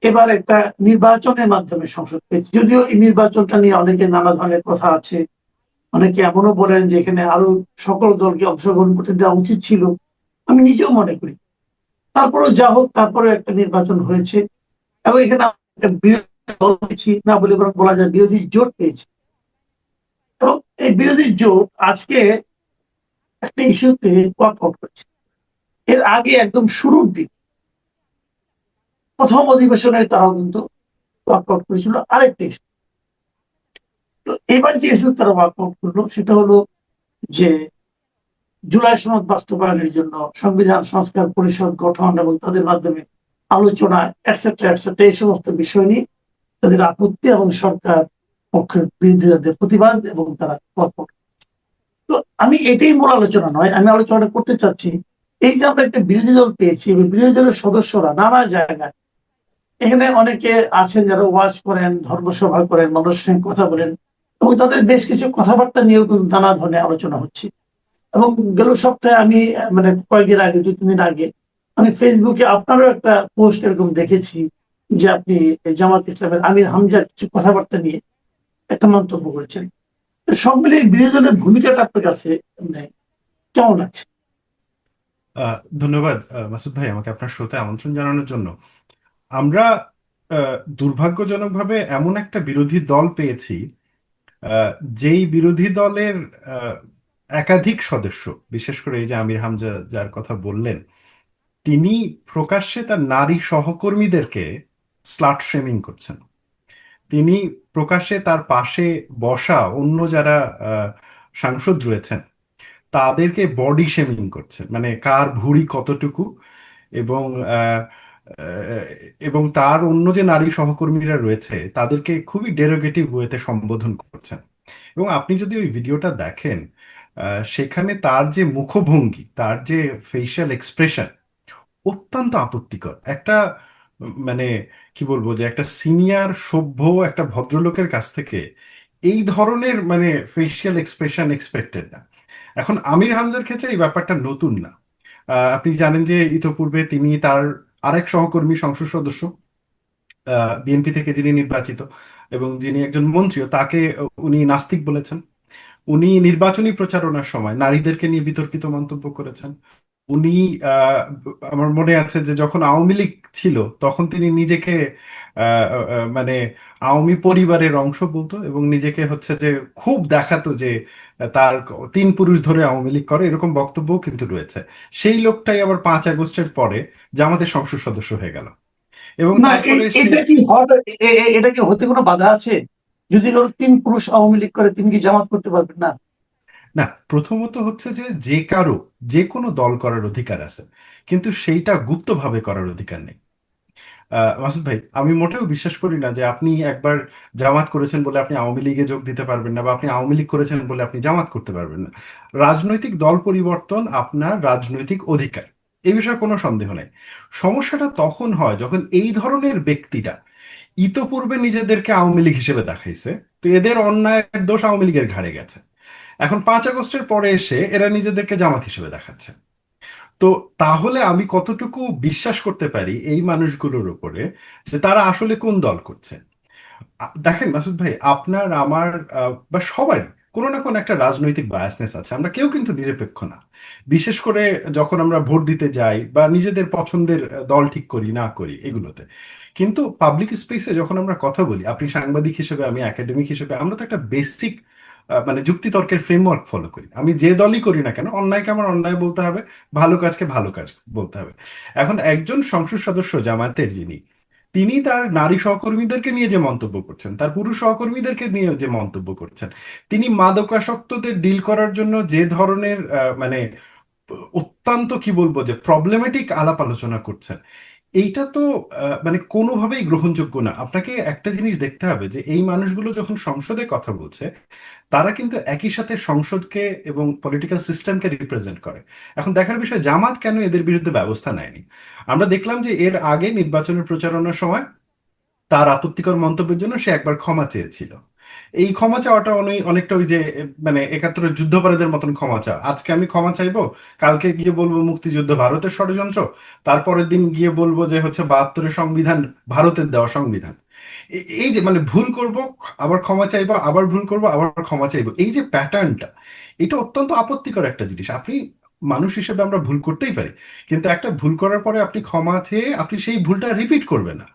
এবার একটা নির্বাচনের মাধ্যমে সংসদ পেয়েছে, যদিও এই নির্বাচনটা নিয়ে অনেকে নানা ধরনের কথা আছে। অনেকে এমনও বলেন যে এখানে আরো সকল দলকে অংশগ্রহণ করতে দেওয়া উচিত ছিল, আমি নিজেও মনে করি। তারপরেও যা হোক, তারপরে একটা নির্বাচন হয়েছে এবং এখানে একটা বিরোধী দল পেয়েছি না বলে বরং বলা যায় বিরোধী জোট পেয়েছি। এবং এই বিরোধী জোট আজকে একটা ইস্যুতে ওয়াকআউট করেছে। এর আগে একদম শুরুর দিন প্রথম অধিবেশনে তারাও কিন্তু ওয়াকআউট করেছিল আরেকটা ইস্যু। তো এবার যে ইস্যু তারা ওয়াকআউট করলো সেটা হলো যে জুলাই সনদ বাস্তবায়নের জন্য সংবিধান সংস্কার পরিষদ গঠন এবং তাদের মাধ্যমে আলোচনা এটসেট্রা এটসেট্রা এই সমস্ত বিষয় নিয়ে তাদের আপত্তি এবং সরকার পক্ষের বিরোধীদের প্রতিবাদ এবং তারা ওয়াকআউট। তো আমি এটাই মূল আলোচনা নয়, আমি আলোচনাটা করতে চাচ্ছি এই যে আমরা একটা বিরোধী দল পেয়েছি এবং বিরোধী দলের সদস্যরা নানা জায়গায়, এখানে অনেকে আছেন যারা ওয়াজ করেন, ধর্মসভা করেন, মানুষের সঙ্গে কথা বলেন এবং তাদের বেশ কিছু কথাবার্তা নিয়েও কিন্তু নানা ধরনের আলোচনা হচ্ছে। এবং গেল সপ্তাহে আমি মানে কয়েকদিন আগে, 2-3 দিন আগে আমি ফেসবুকে আপনারও একটা পোস্ট এরকম দেখেছি যে আপনি জামাত ইসলামের আমির হামজার কিছু কথাবার্তা নিয়ে একটা মন্তব্য করেছেন। সব মিলিয়ে বিরোধী দলের ভূমিকাটা আপনার কাছে মানে কেমন আছে? ধন্যবাদ মাসুদ ভাই, আমাকে আপনার শোতে আমন্ত্রণ জানানোর জন্য। আমরা দুর্ভাগ্যজনকভাবে এমন একটা বিরোধী দল পেয়েছি, আহ, যেই বিরোধী দলের আহ, একাধিক সদস্য, বিশেষ করে এই যে আমির হামজা যার কথা বললেন, তিনি প্রকাশ্যে তার নারী সহকর্মীদেরকে স্লাট শেমিং করছেন। তিনি প্রকাশ্যে তার পাশে বসা অন্য যারা আহ, সাংসদ রয়েছেন তাদেরকে বডি শেমিং করছেন, মানে কার ভুঁড়ি কতটুকু, এবং আহ, আহ, এবং তার অন্য যে নারী সহকর্মীরা রয়েছে তাদেরকে খুবই ডেরোগেটিভ ওয়েতে সম্বোধন করছেন। এবং আপনি যদি ওই ভিডিওটা দেখেন, সেখানে তার যে মুখভঙ্গি, তার যে ফেশিয়াল এক্সপ্রেশন অত্যন্ত আপত্তিকর। একটা মানে কি বলবো, যে একটা সিনিয়র সভ্য একটা ভদ্রলোকের কাছ থেকে এই ধরনের মানে ফেশিয়াল এক্সপ্রেশন এক্সপেক্টেড না। এখন আমির হামজার ক্ষেত্রে এই ব্যাপারটা নতুন না। আপনি জানেন যে ইতোপূর্বে তিনি তার আরেক সহকর্মী সংসদ সদস্য, বিএনপি থেকে যিনি নির্বাচিত এবং যিনি একজন মন্ত্রীও, তাকে উনি নাস্তিক বলেছেন। উনি নির্বাচনী প্রচারণার সময় নারীদেরকে নিয়ে বিতর্কিত মন্তব্য করেছেন। উনি আহ, আমার মনে আছে যে যখন আওয়ামী লীগ ছিল তখন তিনি নিজেকে মানে আওয়ামী পরিবারের অংশ বলতো এবং নিজেকে হচ্ছে যে খুব দেখাতো যে তার 3 পুরুষ ধরে আওয়ামী লীগ করে, এরকম বক্তব্যও কিন্তু রয়েছে। সেই লোকটাই আবার 5 আগস্টের পরে জামাতের সংসদ সদস্য হয়ে গেল এবং না, তারপরে সে। এটা কি হবে? এটা কি হতে কোনো বাধা আছে? যদি ধরো 3 পুরুষ আওয়ামী লীগ করে, তিনি কি জামাত করতে পারবেন না? না, প্রথমত হচ্ছে যে যে কারো যে কোনো দল করার অধিকার আছে, কিন্তু সেইটা গুপ্তভাবে করার অধিকার নেই। মাসুদ ভাই, আমি মোটেও বিশ্বাস করি না যে আপনি একবার জামাত করেছেন বলে আপনি আওয়ামী লীগে যোগ দিতে পারবেন না, বা আপনি আওয়ামী লীগ করেছেন বলে আপনি জামাত করতে পারবেন না। রাজনৈতিক দল পরিবর্তন আপনার রাজনৈতিক অধিকার, এ বিষয়ে কোনো সন্দেহ নেই। সমস্যাটা তখন হয় যখন এই ধরনের ব্যক্তিরা ইতোপূর্বে নিজেদেরকে আওয়ামী লীগ হিসেবে দেখাইছে, তো এদের অন্যায়ের দোষ আওয়ামী লীগের ঘাড়ে গেছে। এখন 5 আগস্টের পরে এসে এরা নিজেদেরকে জামাত হিসেবে দেখাচ্ছে। তো তাহলে আমি কতটুকু বিশ্বাস করতে পারি এই মানুষগুলোর উপরে যে তারা আসলে কোন দল করছে? দেখেন মাসুদ ভাই, আপনার আমার বা সবারই কোনো না কোনো একটা রাজনৈতিক বায়াসনেস আছে, আমরা কেউ কিন্তু নিরপেক্ষ না। বিশেষ করে যখন আমরা ভোট দিতে যাই বা নিজেদের পছন্দের দল ঠিক করি না করি এগুলোতে। কিন্তু পাবলিক স্পেসে যখন আমরা কথা বলি, আপনি সাংবাদিক হিসেবে, আমি একাডেমিক হিসেবে, আমরা তো একটা বেসিক মানে যুক্তিতর্কের ফ্রেমওয়ার্ক ফলো করি। আমি যে দলই করি না কেন, অন্যায়কে আমার অন্যায় বলতে হবে, ভালো কাজকে ভালো কাজ বলতে হবে। এখন একজন সংসদ সদস্য জামায়াতের যিনি, তিনি তার নারী সহকর্মীদেরকে নিয়ে যে মন্তব্য করছেন, তার পুরুষ সহকর্মীদেরকে নিয়ে যে মন্তব্য করছেন, তিনি মাদকাসক্তদের ডিল করার জন্য যে ধরনের মানে অত্যন্ত কি বলবো যে প্রবলেমেটিক আলাপ আলোচনা করছেন, এইটা তো মানে কোনোভাবেই গ্রহণযোগ্য না। আপনাকে একটা জিনিস দেখতে হবে যে এই মানুষগুলো যখন সংসদে কথা বলছে, তারা কিন্তু একই সাথে সংসদকে এবং পলিটিক্যাল সিস্টেমকে রিপ্রেজেন্ট করে। এখন দেখার বিষয় জামাত কেন এদের বিরুদ্ধে ব্যবস্থা নেয়নি। আমরা দেখলাম যে এর আগে নির্বাচনের প্রচারণার সময় তার আপত্তিকর মন্তব্যের জন্য সে একবার ক্ষমা চেয়েছিল। এই ক্ষমা চাওয়াটা অনেকটা ওই যে মানে একাত্তরের যুদ্ধাপরাধের মতন ক্ষমা চাওয়া। আজকে আমি ক্ষমা চাইবো, কালকে গিয়ে বলবো মুক্তিযুদ্ধ ভারতের ষড়যন্ত্র, তারপরের দিন গিয়ে বলবো যে হচ্ছে 72-এর সংবিধান ভারতের দেওয়া সংবিধান। এই যে মানে ভুল করব, আবার ক্ষমা চাইবো, আবার ভুল করব, আবার ক্ষমা চাইবো, এই যে প্যাটার্নটা, এটা অত্যন্ত আপত্তিকর একটা জিনিস। আপনি মানুষ হিসেবে আমরা ভুল করতেই পারি, কিন্তু একটা ভুল করার পরে আপনি ক্ষমা চেয়ে আপনি সেই ভুলটা রিপিট করবেন না।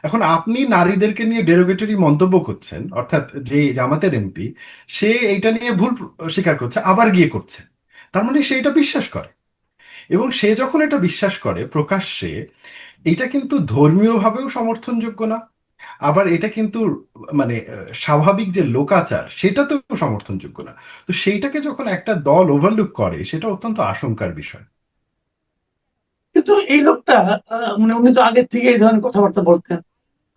এখন আপনি নারীদেরকে নিয়ে ডেরোগেটরি মন্তব্য করছেন, অর্থাৎ যে জামাতের এমপি, সে এইটা নিয়ে ভুল স্বীকার করছে, আবার গিয়ে করছে, তার মানে সে এটা বিশ্বাস করে। এবং সে যখন এটা বিশ্বাস করে প্রকাশ্যে, এটা কিন্তু ধর্মীয়ভাবেও সমর্থনযোগ্য না, আবার এটা কিন্তু মানে স্বাভাবিক যে লোকাচার সেটাতেও সমর্থনযোগ্য না। তো সেইটাকে যখন একটা দল ওভারলুক করে, সেটা অত্যন্ত আশঙ্কার বিষয়। কিন্তু এই লোকটা মানে উনি তো আগের থেকে এই ধরনের কথাবার্তা বলতেন।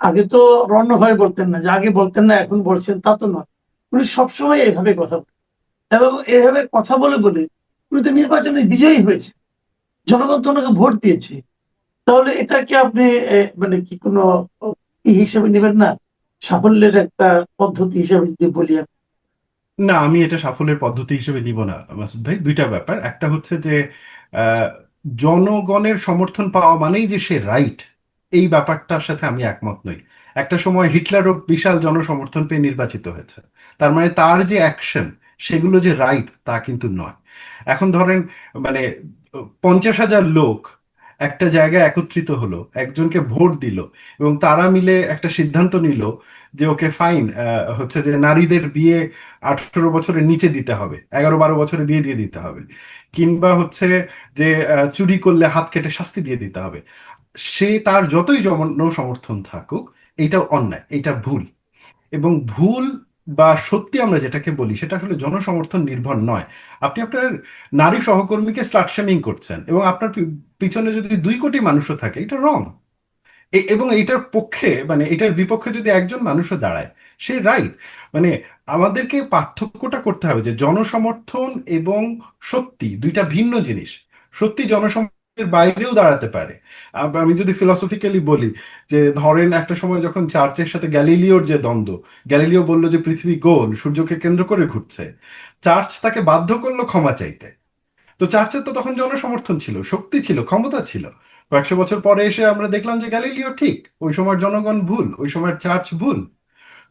আগে তো রণ্য হয়ে বলতেন না, যে আগে বলতেন না এখন বলছেন তা তো নয়। উনি সবসময় এভাবে কথা বলেন, এবং এভাবে কথা বলে বলে উনি তো নির্বাচনে বিজয়ী হয়েছে, জনগণ তো ওনাকে ভোট দিয়েছে। তাহলে এটাকে আপনি মানে কি কোনো ই হিসেবে নেবেন না, সাফল্যের একটা পদ্ধতি হিসেবে যদি বলি আমি? না, আমি এটা সাফল্যের পদ্ধতি হিসেবে নিব না মাসুদ ভাই। দুইটা ব্যাপার, একটা হচ্ছে যে আহ, জনগণের সমর্থন পাওয়া মানেই যে সে রাইট, এই ব্যাপারটার সাথে আমি একমত নই। একটা সময় হিটলারও বিশাল জনসমর্থন পেয়ে নির্বাচিত হয়েছে, তার মানে তার যে অ্যাকশন সেগুলো যে রাইট তা কিন্তু নয়। এখন ধরেন মানে 50,000 লোক একটা জায়গায় একত্রিত হলো, একজনকে ভোট দিল, এবং তারা মিলে একটা সিদ্ধান্ত নিল যে ওকে ফাইন, হচ্ছে যে নারীদের বিয়ে 18 বছরের নিচে দিতে হবে, 11-12 বছরে বিয়ে দিয়ে দিতে হবে, কিংবা হচ্ছে যে চুরি করলে হাত কেটে শাস্তি দিয়ে দিতে হবে। সে তার যতই জনসমর্থন থাকুক, এইটা অন্যায়, এটা ভুল। এবং ভুল বা সত্যি আমরা যেটাকে বলি সেটা আসলে জনসমর্থন নির্ভর নয়। আপনি আপনার নারী সহকর্মীকে স্লাট শেমিং করছেন, এবং আপনার পিছনে যদি 2 কোটি মানুষও থাকে, এটা রং। এবং এইটার পক্ষে মানে এটার বিপক্ষে যদি একজন মানুষও দাঁড়ায়, সে রাইট। মানে আমাদেরকে পার্থক্যটা করতে হবে যে জনসমর্থন এবং সত্যি দুইটা ভিন্ন জিনিস। সত্যি জনসমর্থনের বাইরেও দাঁড়াতে পারে। আমি যদি ফিলসফিক্যালি বলি, যে ধরেন একটা সময় যখন চার্চের সাথে গ্যালিলিওর যে দ্বন্দ্ব, গ্যালিলিও বলল যে পৃথিবী গোল, সূর্যকে কেন্দ্র করে ঘুরছে, চার্চ তাকে বাধ্য করলো ক্ষমা চাইতে। তো চার্চের তো তখন জনসমর্থন ছিল, শক্তি ছিল, ক্ষমতা ছিল। কয়েকশো বছর পরে এসে আমরা দেখলাম যে গ্যালিলিও ঠিক, ওই সময় জনগণ ভুল, ওই সময় চার্চ ভুল।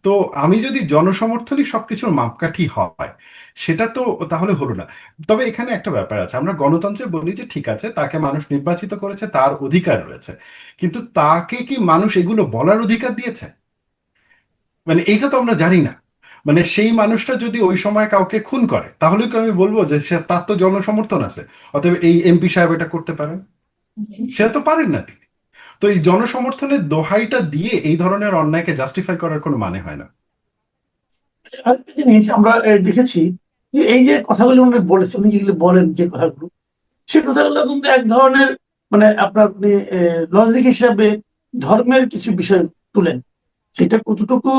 তো আমি যদি জনসমর্থনই সবকিছুর মাপকাঠি হয়, সেটা তো তাহলে হলো না। তবে এখানে একটা ব্যাপার আছে, আমরা গণতন্ত্রে বলি যে ঠিক আছে, তাকে মানুষ নির্বাচিত করেছে, তার অধিকার রয়েছে, কিন্তু তাকে কি মানুষ এগুলো বলার অধিকার দিয়েছে? মানে এইটা তো আমরা জানি না। মানে সেই মানুষটা যদি ওই সময় কাউকে খুন করে, তাহলে কি আমি বলবো যে তার তো জনসমর্থন আছে, অতএব এই এমপি সাহেব এটা করতে পারেন? সেটা তো পারেন না তিনি। তো এই জনসমর্থনের দোহাইটা দিয়ে এই ধরনের অন্যায়কে জাস্টিফাই করার কোনো মানে হয় না। আরেকটা জিনিস আমরা দেখেছি, যে এই যে কথাগুলো উনি বলেছেন, উনি যেগুলো বলেন যে কথাগুলো, সে কথাগুলো কিন্তু এক ধরনের মানে আপনার লজিক হিসাবে ধর্মের কিছু বিষয় তুলেন। সেটা কতটুকু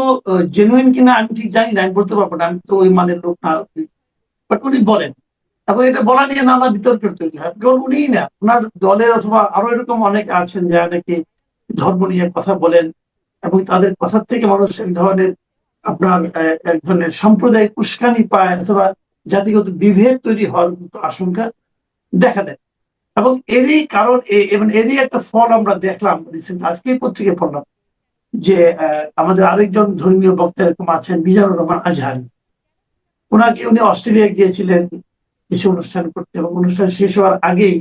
জেনুইন কিনা আমি ঠিক জানি না, আমি বলতে পারবো না, আমি তো ওই মানের লোক না। বাট উনি বলেন, এবং এটা বলা নিয়ে নানা বিতর্কের তৈরি হয়। কারণ উনিই না, ওনার দলের অথবা আরো এরকম অনেকে আছেন যারা নাকি ধর্ম নিয়ে কথা বলেন, এবং তাদের কথার থেকে মানুষ এক ধরনের আপনার এক ধরনের সাম্প্রদায়িক উস্কানি পায়, অথবা জাতিগত বিভেদ তৈরি হওয়ার মতো আশঙ্কা দেখা দেয়। এবং এরই কারণ এবং এরই একটা ফল আমরা দেখলাম রিসেন্ট, আজকেই পত্রিকায় পড়লাম যে আমাদের আরেকজন ধর্মীয় বক্তা এরকম আছেন, মিজানুর রহমান আজহারি। উনি অস্ট্রেলিয়া গিয়েছিলেন কিছু অনুষ্ঠান করতে, এবং অনুষ্ঠান শেষ হওয়ার আগেই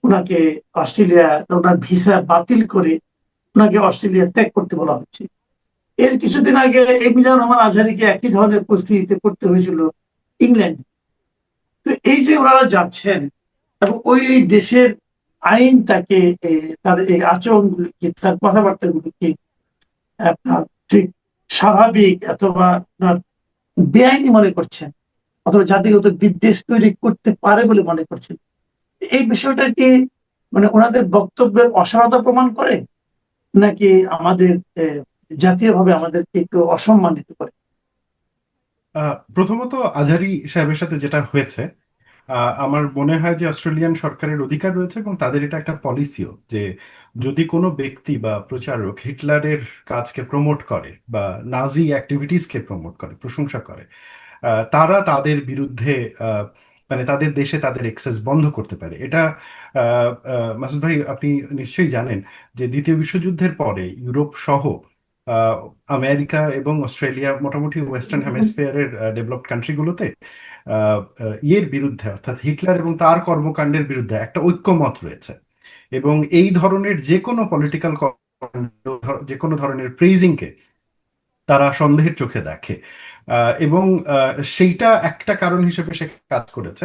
ওনাকে অস্ট্রেলিয়া, ওনার ভিসা বাতিল করে ওনাকে অস্ট্রেলিয়া ত্যাগ করতে বলা হচ্ছে। এর কিছুদিন আগে এই মিজানুর রহমান আজহারিকে একই ধরনের পরিস্থিতিতে করতে হয়েছিল ইংল্যান্ড। তো এই যে ওনারা যাচ্ছেন, এবং ওই দেশের আইন তাকে তার এই আচরণগুলিকে, তার কথাবার্তাগুলিকে আপনার ঠিক স্বাভাবিক অথবা আপনার বেআইনি মনে করছেন, অথবা জাতিগত বিদ্বেষ তৈরি করতে পারে বলে মনে করছেন। এই বিষয়টা কি মানে ওনাদের বক্তব্যের অসারতা প্রমাণ করে, নাকি আমাদের জাতীয়ভাবে আমাদেরকে একটু অসম্মানিত করে? প্রথমত আজহারি সাহেবের সাথে যেটা হয়েছে, আমার মনে হয় যে অস্ট্রেলিয়ান সরকারের অধিকার রয়েছে এবং তাদের এটা একটা পলিসিও যে যদি কোনো ব্যক্তি বা প্রচারক হিটলারের কাজকে প্রমোট করে বা নাজি অ্যাক্টিভিটিসকে প্রমোট করে, প্রশংসা করে, তারা তাদের বিরুদ্ধে আহ, মানে তাদের দেশে তাদের এক্সেস বন্ধ করতে পারে। এটা মাসুদ ভাই, আপনি নিশ্চয়ই জানেন যে দ্বিতীয় বিশ্বযুদ্ধের পরে ইউরোপ সহ আহ, আমেরিকা এবং অস্ট্রেলিয়া, মোটামুটি ওয়েস্টার্ন হেমিস্ফিয়ারের ডেভেলপড কান্ট্রিগুলোতে ইয়ের বিরুদ্ধে, অর্থাৎ হিটলার এবং তার কর্মকাণ্ডের বিরুদ্ধে একটা ঐক্যমত রয়েছে। এবং এই ধরনের যে কোনো পলিটিক্যাল, যে কোনো ধরনের প্রেজিংকে তারা সন্দেহের চোখে দেখে। এবং সেইটা একটা কারণ হিসেবে সে কাজ করেছে।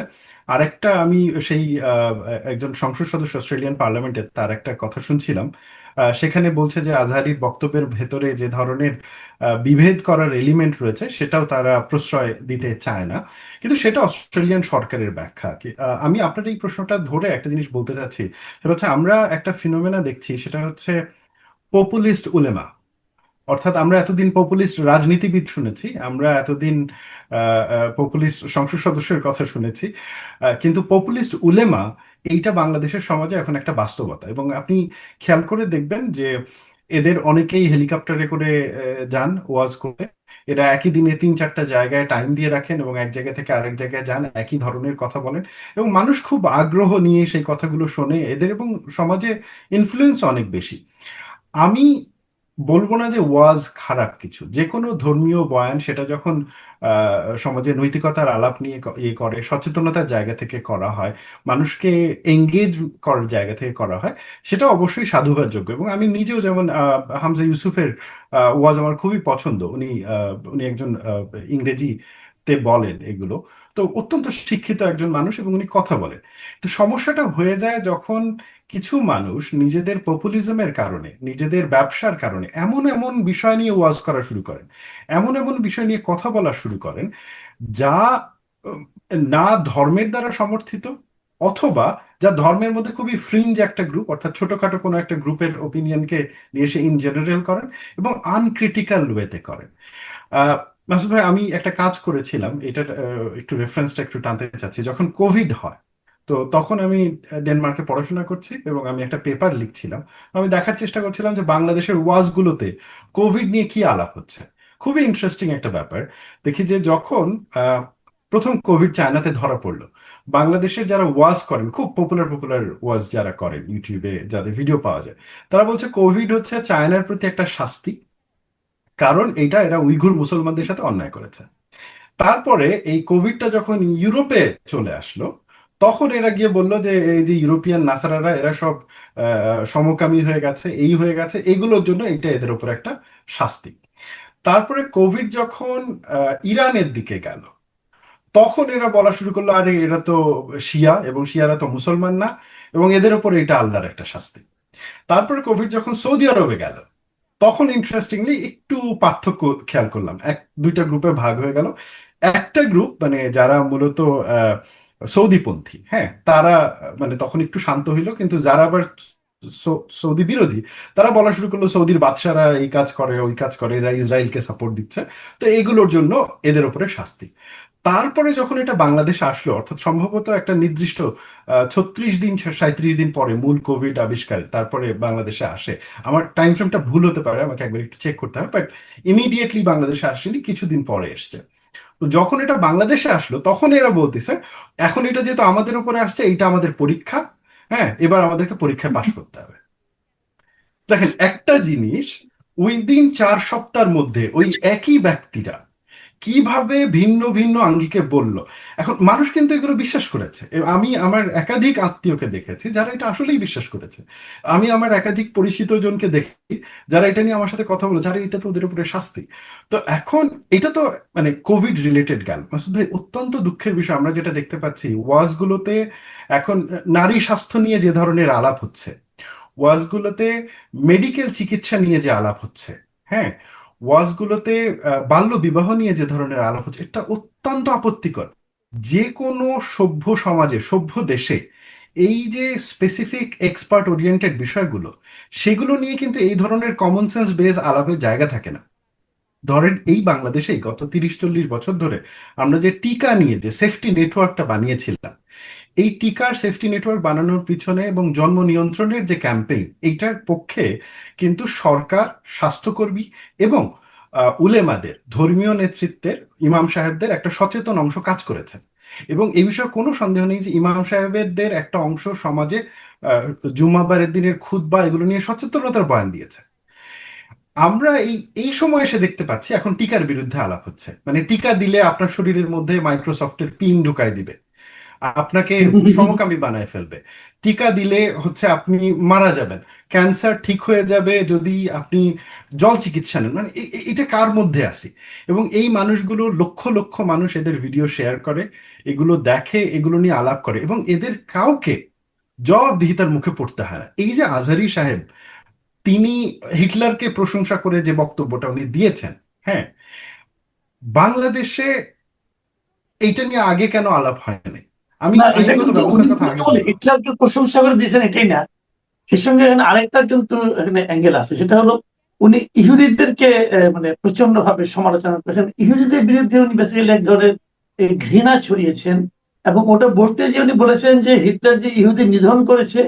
আরেকটা, আমি সেই একজন সংসদ সদস্য অস্ট্রেলিয়ান পার্লামেন্টে তার একটা কথা শুনছিলাম। সেখানে বলছে যে আজহারির বক্তব্যের ভেতরে যে ধরনের বিভেদ করার এলিমেন্ট রয়েছে সেটাও তারা প্রশ্রয় দিতে চায় না। কিন্তু সেটা অস্ট্রেলিয়ান সরকারের ব্যাখ্যা আমি আপনার এই প্রশ্নটা ধরে একটা জিনিস বলতে চাচ্ছি। সেটা হচ্ছে আমরা একটা ফিনোমেনা দেখছি, সেটা হচ্ছে পপুলিস্ট উলেমা। অর্থাৎ আমরা এতদিন পপুলিস্ট রাজনীতিবিদ শুনেছি, আমরা এতদিন পপুলিস্ট সংসদ সদস্যের কথা শুনেছি, কিন্তু পপুলিস্ট উলেমা এইটা বাংলাদেশের সমাজে এখন একটা বাস্তবতা। এবং আপনি খেয়াল করে দেখবেন যে এদের অনেকেই হেলিকপ্টারে করে যান ওয়াজ করতে। এরা একই দিনে 3-4টা জায়গায় টাইম দিয়ে রাখেন এবং এক জায়গা থেকে আরেক জায়গায় যান, একই ধরনের কথা বলেন এবং মানুষ খুব আগ্রহ নিয়ে সেই কথাগুলো শোনে এদের, এবং সমাজে ইনফ্লুয়েন্স অনেক বেশি। আমি বলবো না যে ওয়াজ খারাপ কিছু, যে কোনো ধর্মীয় বয়ান সেটা যখন সমাজে নৈতিকতার আলাপ নিয়ে ইয়ে করে, সচেতনতার জায়গা থেকে করা হয়, মানুষকে এঙ্গেজ করার জায়গা থেকে করা হয়, সেটা অবশ্যই সাধুবাদযোগ্য। এবং আমি নিজেও যেমন হামজা ইউসুফের ওয়াজ আমার খুবই পছন্দ। উনি একজন ইংরেজিতে বলেন এগুলো, তো অত্যন্ত শিক্ষিত একজন মানুষ এবং উনি কথা বলেন। তো সমস্যাটা হয়ে যায় যখন কিছু মানুষ নিজেদের পপুলিজমের কারণে, নিজেদের ব্যবসার কারণে এমন এমন বিষয় নিয়ে ওয়াজ করা শুরু করেন, এমন এমন বিষয় নিয়ে কথা বলা শুরু করেন যা উম, না ধর্মের দ্বারা সমর্থিত, অথবা যা ধর্মের মধ্যে খুবই ফ্রিঞ্জ একটা গ্রুপ, অর্থাৎ ছোটখাটো কোনো একটা গ্রুপের ওপিনিয়নকে নিয়ে এসে ইন জেনারেল করেন এবং আনক্রিটিক্যাল ওয়েতে করেন। আহ মাসুদ ভাই, আমি একটা কাজ করেছিলাম, এটার একটু রেফারেন্সটা একটু টানতে চাচ্ছি। যখন কোভিড হয়, তো তখন আমি ডেনমার্কে পড়াশোনা করছি এবং আমি একটা পেপার লিখছিলাম। আমি দেখার চেষ্টা করছিলাম যে বাংলাদেশের ওয়াজগুলোতে কোভিড নিয়ে কি আলাপ হচ্ছে। খুবই ইন্টারেস্টিং একটা ব্যাপার। দেখি যে যখন আহ, প্রথম কোভিড চায়নাতে ধরা পড়লো, বাংলাদেশের যারা ওয়াজ করেন, খুব পপুলার পপুলার ওয়াজ যারা করেন ইউটিউবে, যাদের ভিডিও পাওয়া যায়, তারা বলছে কোভিড হচ্ছে চায়নার প্রতি একটা শাস্তি, কারণ এটা এরা উইঘুর মুসলমানদের সাথে অন্যায় করেছে। তারপরে এই কোভিডটা যখন ইউরোপে চলে আসলো, তখন এরা গিয়ে বলল যে এই যে ইউরোপিয়ান নাসারারা এরা সব সমকামী হয়ে গেছে, এই হয়ে গেছে, এগুলোর জন্য এটা এদের উপর একটা শাস্তি। তারপরে কোভিড যখন ইরানের দিকে গেল, তখন এরা বলা শুরু করলো আরে এরা তো শিয়া এবং শিয়ারা তো মুসলমান না, এবং এদের উপর এটা আল্লাহর একটা শাস্তি। তারপরে কোভিড যখন সৌদি আরবে গেল, তখন ইন্টারেস্টিংলি একটু পার্থক্য খেয়াল করলাম, এক দুইটা গ্রুপে ভাগ হয়ে গেল। একটা গ্রুপ মানে যারা মূলত সৌদিপন্থী, হ্যাঁ, তারা মানে তখন একটু শান্ত হইলো, কিন্তু যারা আবার সৌদি বিরোধী, তারা বলা শুরু করলো সৌদির বাদশারা এই কাজ করে ওই কাজ করে, এরা ইসরায়েলকে সাপোর্ট দিচ্ছে, তো এগুলোর জন্য এদের উপরে শাস্তি। তারপরে যখন এটা বাংলাদেশে আসলো, অর্থাৎ সম্ভবত একটা নির্দিষ্ট 36 দিন 37 দিন পরে মূল কোভিড আবিষ্কার তারপরে বাংলাদেশে আসে। আমার টাইম ফ্রেমটা ভুল হতে পারে, আমাকে একবার একটু চেক করতে হবে, বাট ইমিডিয়েটলি বাংলাদেশে আসেনি, কিছুদিন পরে এসছে। তো যখন এটা বাংলাদেশে আসলো, তখন এরা বলতেছে এখন এটা যেহেতু আমাদের উপরে আসছে, এটা আমাদের পরীক্ষা, হ্যাঁ, এবার আমাদেরকে পরীক্ষায় পাশ করতে হবে। দেখেন একটা জিনিস, উইদিন 4 সপ্তাহের মধ্যে ওই একই ব্যক্তিরা কিভাবে ভিন্ন ভিন্ন আঙ্গিকে বলল। এখন মানুষ কিন্তু এগুলো বিশ্বাস করেছে, আমি আমার একাধিক আত্মীয়কে দেখেছি যারা এটা আসলেই বিশ্বাস করেছে। আমি আমার একাধিক পরিচিত জনকে দেখি যারা এটা নিয়ে আমার সাথে কথা বলে, যারা এটা তো ওদের উপরে শাস্তি। তো এখন এটা তো মানে কোভিড রিলেটেড গেল। মাসুদ ভাই, অত্যন্ত দুঃখের বিষয় আমরা যেটা দেখতে পাচ্ছি ওয়াজগুলোতে এখন নারী স্বাস্থ্য নিয়ে যে ধরনের আলাপ হচ্ছে, ওয়াজগুলোতে মেডিকেল চিকিৎসা নিয়ে যে আলাপ হচ্ছে, হ্যাঁ, ওয়াজগুলোতে বাল্য বিবাহ নিয়ে যে ধরনের আলাপ হচ্ছে, এটা অত্যন্ত আপত্তিকর। যে কোনো সভ্য সমাজে, সভ্য দেশে এই যে স্পেসিফিক এক্সপার্ট ওরিয়েন্টেড বিষয়গুলো, সেগুলো নিয়ে কিন্তু এই ধরনের কমন সেন্স বেস আলাপের জায়গা থাকে না। ধরেন এই বাংলাদেশেই গত 30-40 বছর ধরে আমরা যে টিকা নিয়ে যে সেফটি নেটওয়ার্কটা বানিয়েছিলাম, এই টিকার সেফটি নেটওয়ার্ক বানানোর পিছনে এবং জন্ম নিয়ন্ত্রণের যে ক্যাম্পেইন, এইটার পক্ষে কিন্তু সরকার, স্বাস্থ্যকর্মী এবং উলেমাদের, ধর্মীয় নেতৃত্বের, ইমাম সাহেবদের একটা সচেতন অংশ কাজ করেছে। এবং এই বিষয়ে কোনো সন্দেহ নেই যে ইমাম সাহেবদের একটা অংশ সমাজে আহ, জুমাবারের দিনের খুতবা এগুলো নিয়ে সচেতনতার বয়ান দিয়েছে। আমরা এই এই সময় এসে দেখতে পাচ্ছি এখন টিকার বিরুদ্ধে আলাপ হচ্ছে, মানে টিকা দিলে আপনার শরীরের মধ্যে মাইক্রোসফটের পিন ঢুকায় দিবে, আপনাকে সমকামী বানায় ফেলবে, টিকা দিলে হচ্ছে আপনি মারা যাবেন, ক্যান্সার ঠিক হয়ে যাবে যদি আপনি জল চিকিৎসা নেন। মানে এটা কার মধ্যে আসি? এবং এই মানুষগুলো, লক্ষ লক্ষ মানুষ এদের ভিডিও শেয়ার করে, এগুলো দেখে, এগুলো নিয়ে আলাপ করে, এবং এদের কাউকে জবাবদিহিতার মুখে পড়তে হয় না। এই যে আজহারি সাহেব, তিনি হিটলারকে প্রশংসা করে যে বক্তব্যটা উনি দিয়েছেন, হ্যাঁ, বাংলাদেশে এইটা নিয়ে আগে কেন আলাপ হয়নি? আমি না, এটা আইনগত কিন্তু উনি ব্যবস্থার কথা কিন্তু আগে কেবল বললাম। হিটলারকে প্রশংসা করে দিয়েছেন এটাই না, এর সঙ্গে এখানে আরেকটা কিন্তু এখানে অ্যাঙ্গেল আছে, সেটা হলো উনি ইহুদিদেরকে মানে প্রচন্ড ভাবে সমালোচনা করেছেন। ইহুদিদের বিরুদ্ধে উনি বেসিক্যালি এক ধরনের ঘৃণা ছড়িয়েছেন, এবং ওটা বলতে যে উনি বলেছেন যে হিটলার যে ইহুদি নিধন করেছে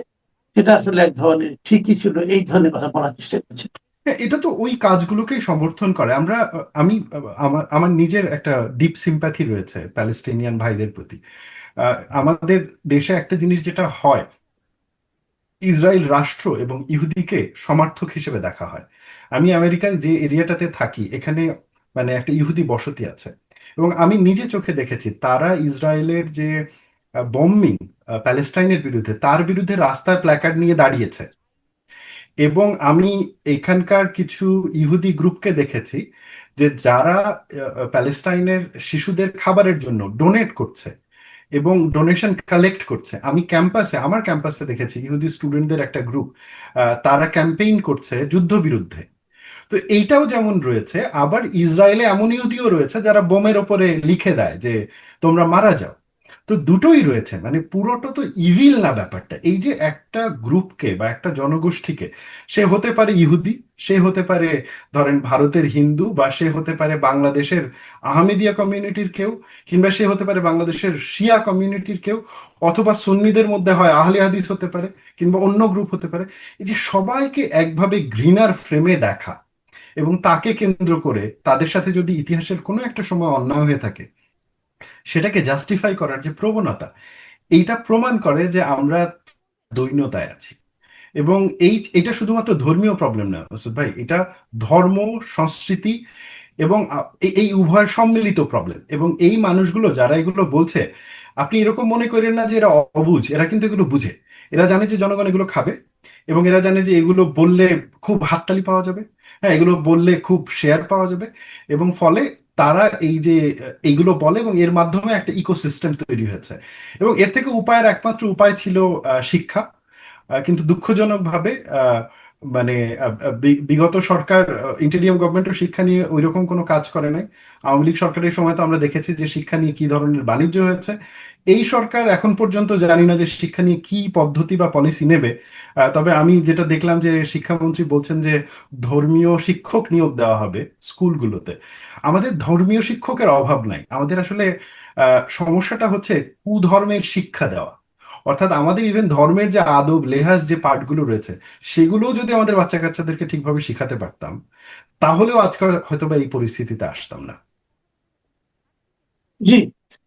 সেটা আসলে এক ধরনের ঠিকই ছিল, এই ধরনের কথা বলার চেষ্টা করছেন। হ্যাঁ, এটা তো ওই কাজগুলোকেই সমর্থন করে। আমি আমার আমার নিজের একটা ডিপ সিম্প্যাথি রয়েছে প্যালেস্টিনিয়ান ভাইদের প্রতি। আমাদের দেশে একটা জিনিস যেটা হয়, ইসরায়েল রাষ্ট্র এবং ইহুদিকে সমার্থক হিসেবে দেখা হয়। আমি আমেরিকান যে এরিয়াটাতে থাকি, এখানে মানে একটা ইহুদি বসতি আছে, এবং আমি নিজে চোখে দেখেছি তারা ইসরায়েলের যে বম্বিং প্যালেস্টাইনের বিরুদ্ধে, তার বিরুদ্ধে রাস্তায় প্ল্যাকার্ড নিয়ে দাঁড়িয়েছে। এবং আমি এখানকার কিছু ইহুদি গ্রুপকে দেখেছি যে যারা প্যালেস্টাইনের শিশুদের খাবারের জন্য ডোনেট করছে এবং ডোনেশন কালেক্ট করছে। আমি ক্যাম্পাসে, আমার ক্যাম্পাসে দেখেছি ইহুদি স্টুডেন্টদের একটা গ্রুপ, তারা ক্যাম্পেইন করছে যুদ্ধ বিরুদ্ধে। তো এইটাও যেমন রয়েছে, আবার ইসরায়েলে এমন ইহুদিও রয়েছে যারা বোমের ওপরে লিখে দেয় যে তোমরা মারা যাও। তো দুটোই রয়েছে, মানে পুরোটা তো ইভিল না ব্যাপারটা। এই যে একটা গ্রুপকে বা একটা জনগোষ্ঠীকে, সে হতে পারে ইহুদি, সে হতে পারে ধরেন ভারতের হিন্দু, বা সে হতে পারে বাংলাদেশের আহমেদিয়া কমিউনিটির কেউ, কিংবা সে হতে পারে বাংলাদেশের শিয়া কমিউনিটির কেউ, অথবা সুন্নিদের মধ্যে হয় আহলে হাদিস হতে পারে, কিংবা অন্য গ্রুপ হতে পারে। এই যে সবাইকে একভাবে ঘৃণার ফ্রেমে দেখা এবং তাকে কেন্দ্র করে তাদের সাথে যদি ইতিহাসের কোনো একটা সময় অন্যায় হয়ে থাকে সেটাকে জাস্টিফাই করার যে প্রবণতা, এইটা প্রমাণ করে যে আমরা দৈন্যতায় আছি। এবং এটা শুধুমাত্র ধর্মীয় প্রবলেম না মাসুদ ভাই, এটা ধর্ম, সংস্কৃতি এবং এই উভয়ের সম্মিলিত প্রবলেম। এবং এই মানুষগুলো যারা এগুলো বলছে, আপনি এরকম মনে করেন না যে এরা অবুঝ, এরা কিন্তু এগুলো বুঝে। এরা জানে যে জনগণ এগুলো খাবে, এবং এরা জানে যে এগুলো বললে খুব হাততালি পাওয়া যাবে, হ্যাঁ, এগুলো বললে খুব শেয়ার পাওয়া যাবে, এবং ফলে তারা এই যে এইগুলো বলে, এবং এর মাধ্যমে একটা ইকোসিস্টেম তৈরি হয়েছে। এবং এর থেকে উপায়ের একমাত্র উপায় ছিল শিক্ষা। কিন্তু দুঃখজনকভাবে মানে বিগত সরকার, ইন্টেরিয়াম গভর্নমেন্টও শিক্ষা নিয়ে ওইরকম কোনো কাজ করে নাই। আওয়ামী লীগ সরকারের সময় তো আমরা দেখেছি যে শিক্ষা নিয়ে কি ধরনের বাণিজ্য হয়েছে। এই সরকার এখন পর্যন্ত জানি না যে শিক্ষা নিয়ে কি পদ্ধতি বা পলিসি নেবে। তবে আমি যেটা দেখলাম যে শিক্ষামন্ত্রী বলছেন যে ধর্মীয় শিক্ষক নিয়োগ দেওয়া হবে স্কুলগুলোতে। আমাদের ধর্মীয় শিক্ষকের অভাব নাই, আমাদের আসলে সমস্যাটা হচ্ছে কুধর্মের শিক্ষা দেওয়া। অর্থাৎ আমাদের ইভেন ধর্মের যে আদব লেহাজ যে পাঠগুলো রয়েছে, সেগুলোও যদি আমাদের বাচ্চা কাচ্চাদেরকে ঠিকভাবে শিখাতে পারতাম, তাহলেও আজকে হয়তো বা এই পরিস্থিতিতে আসতাম না। জি,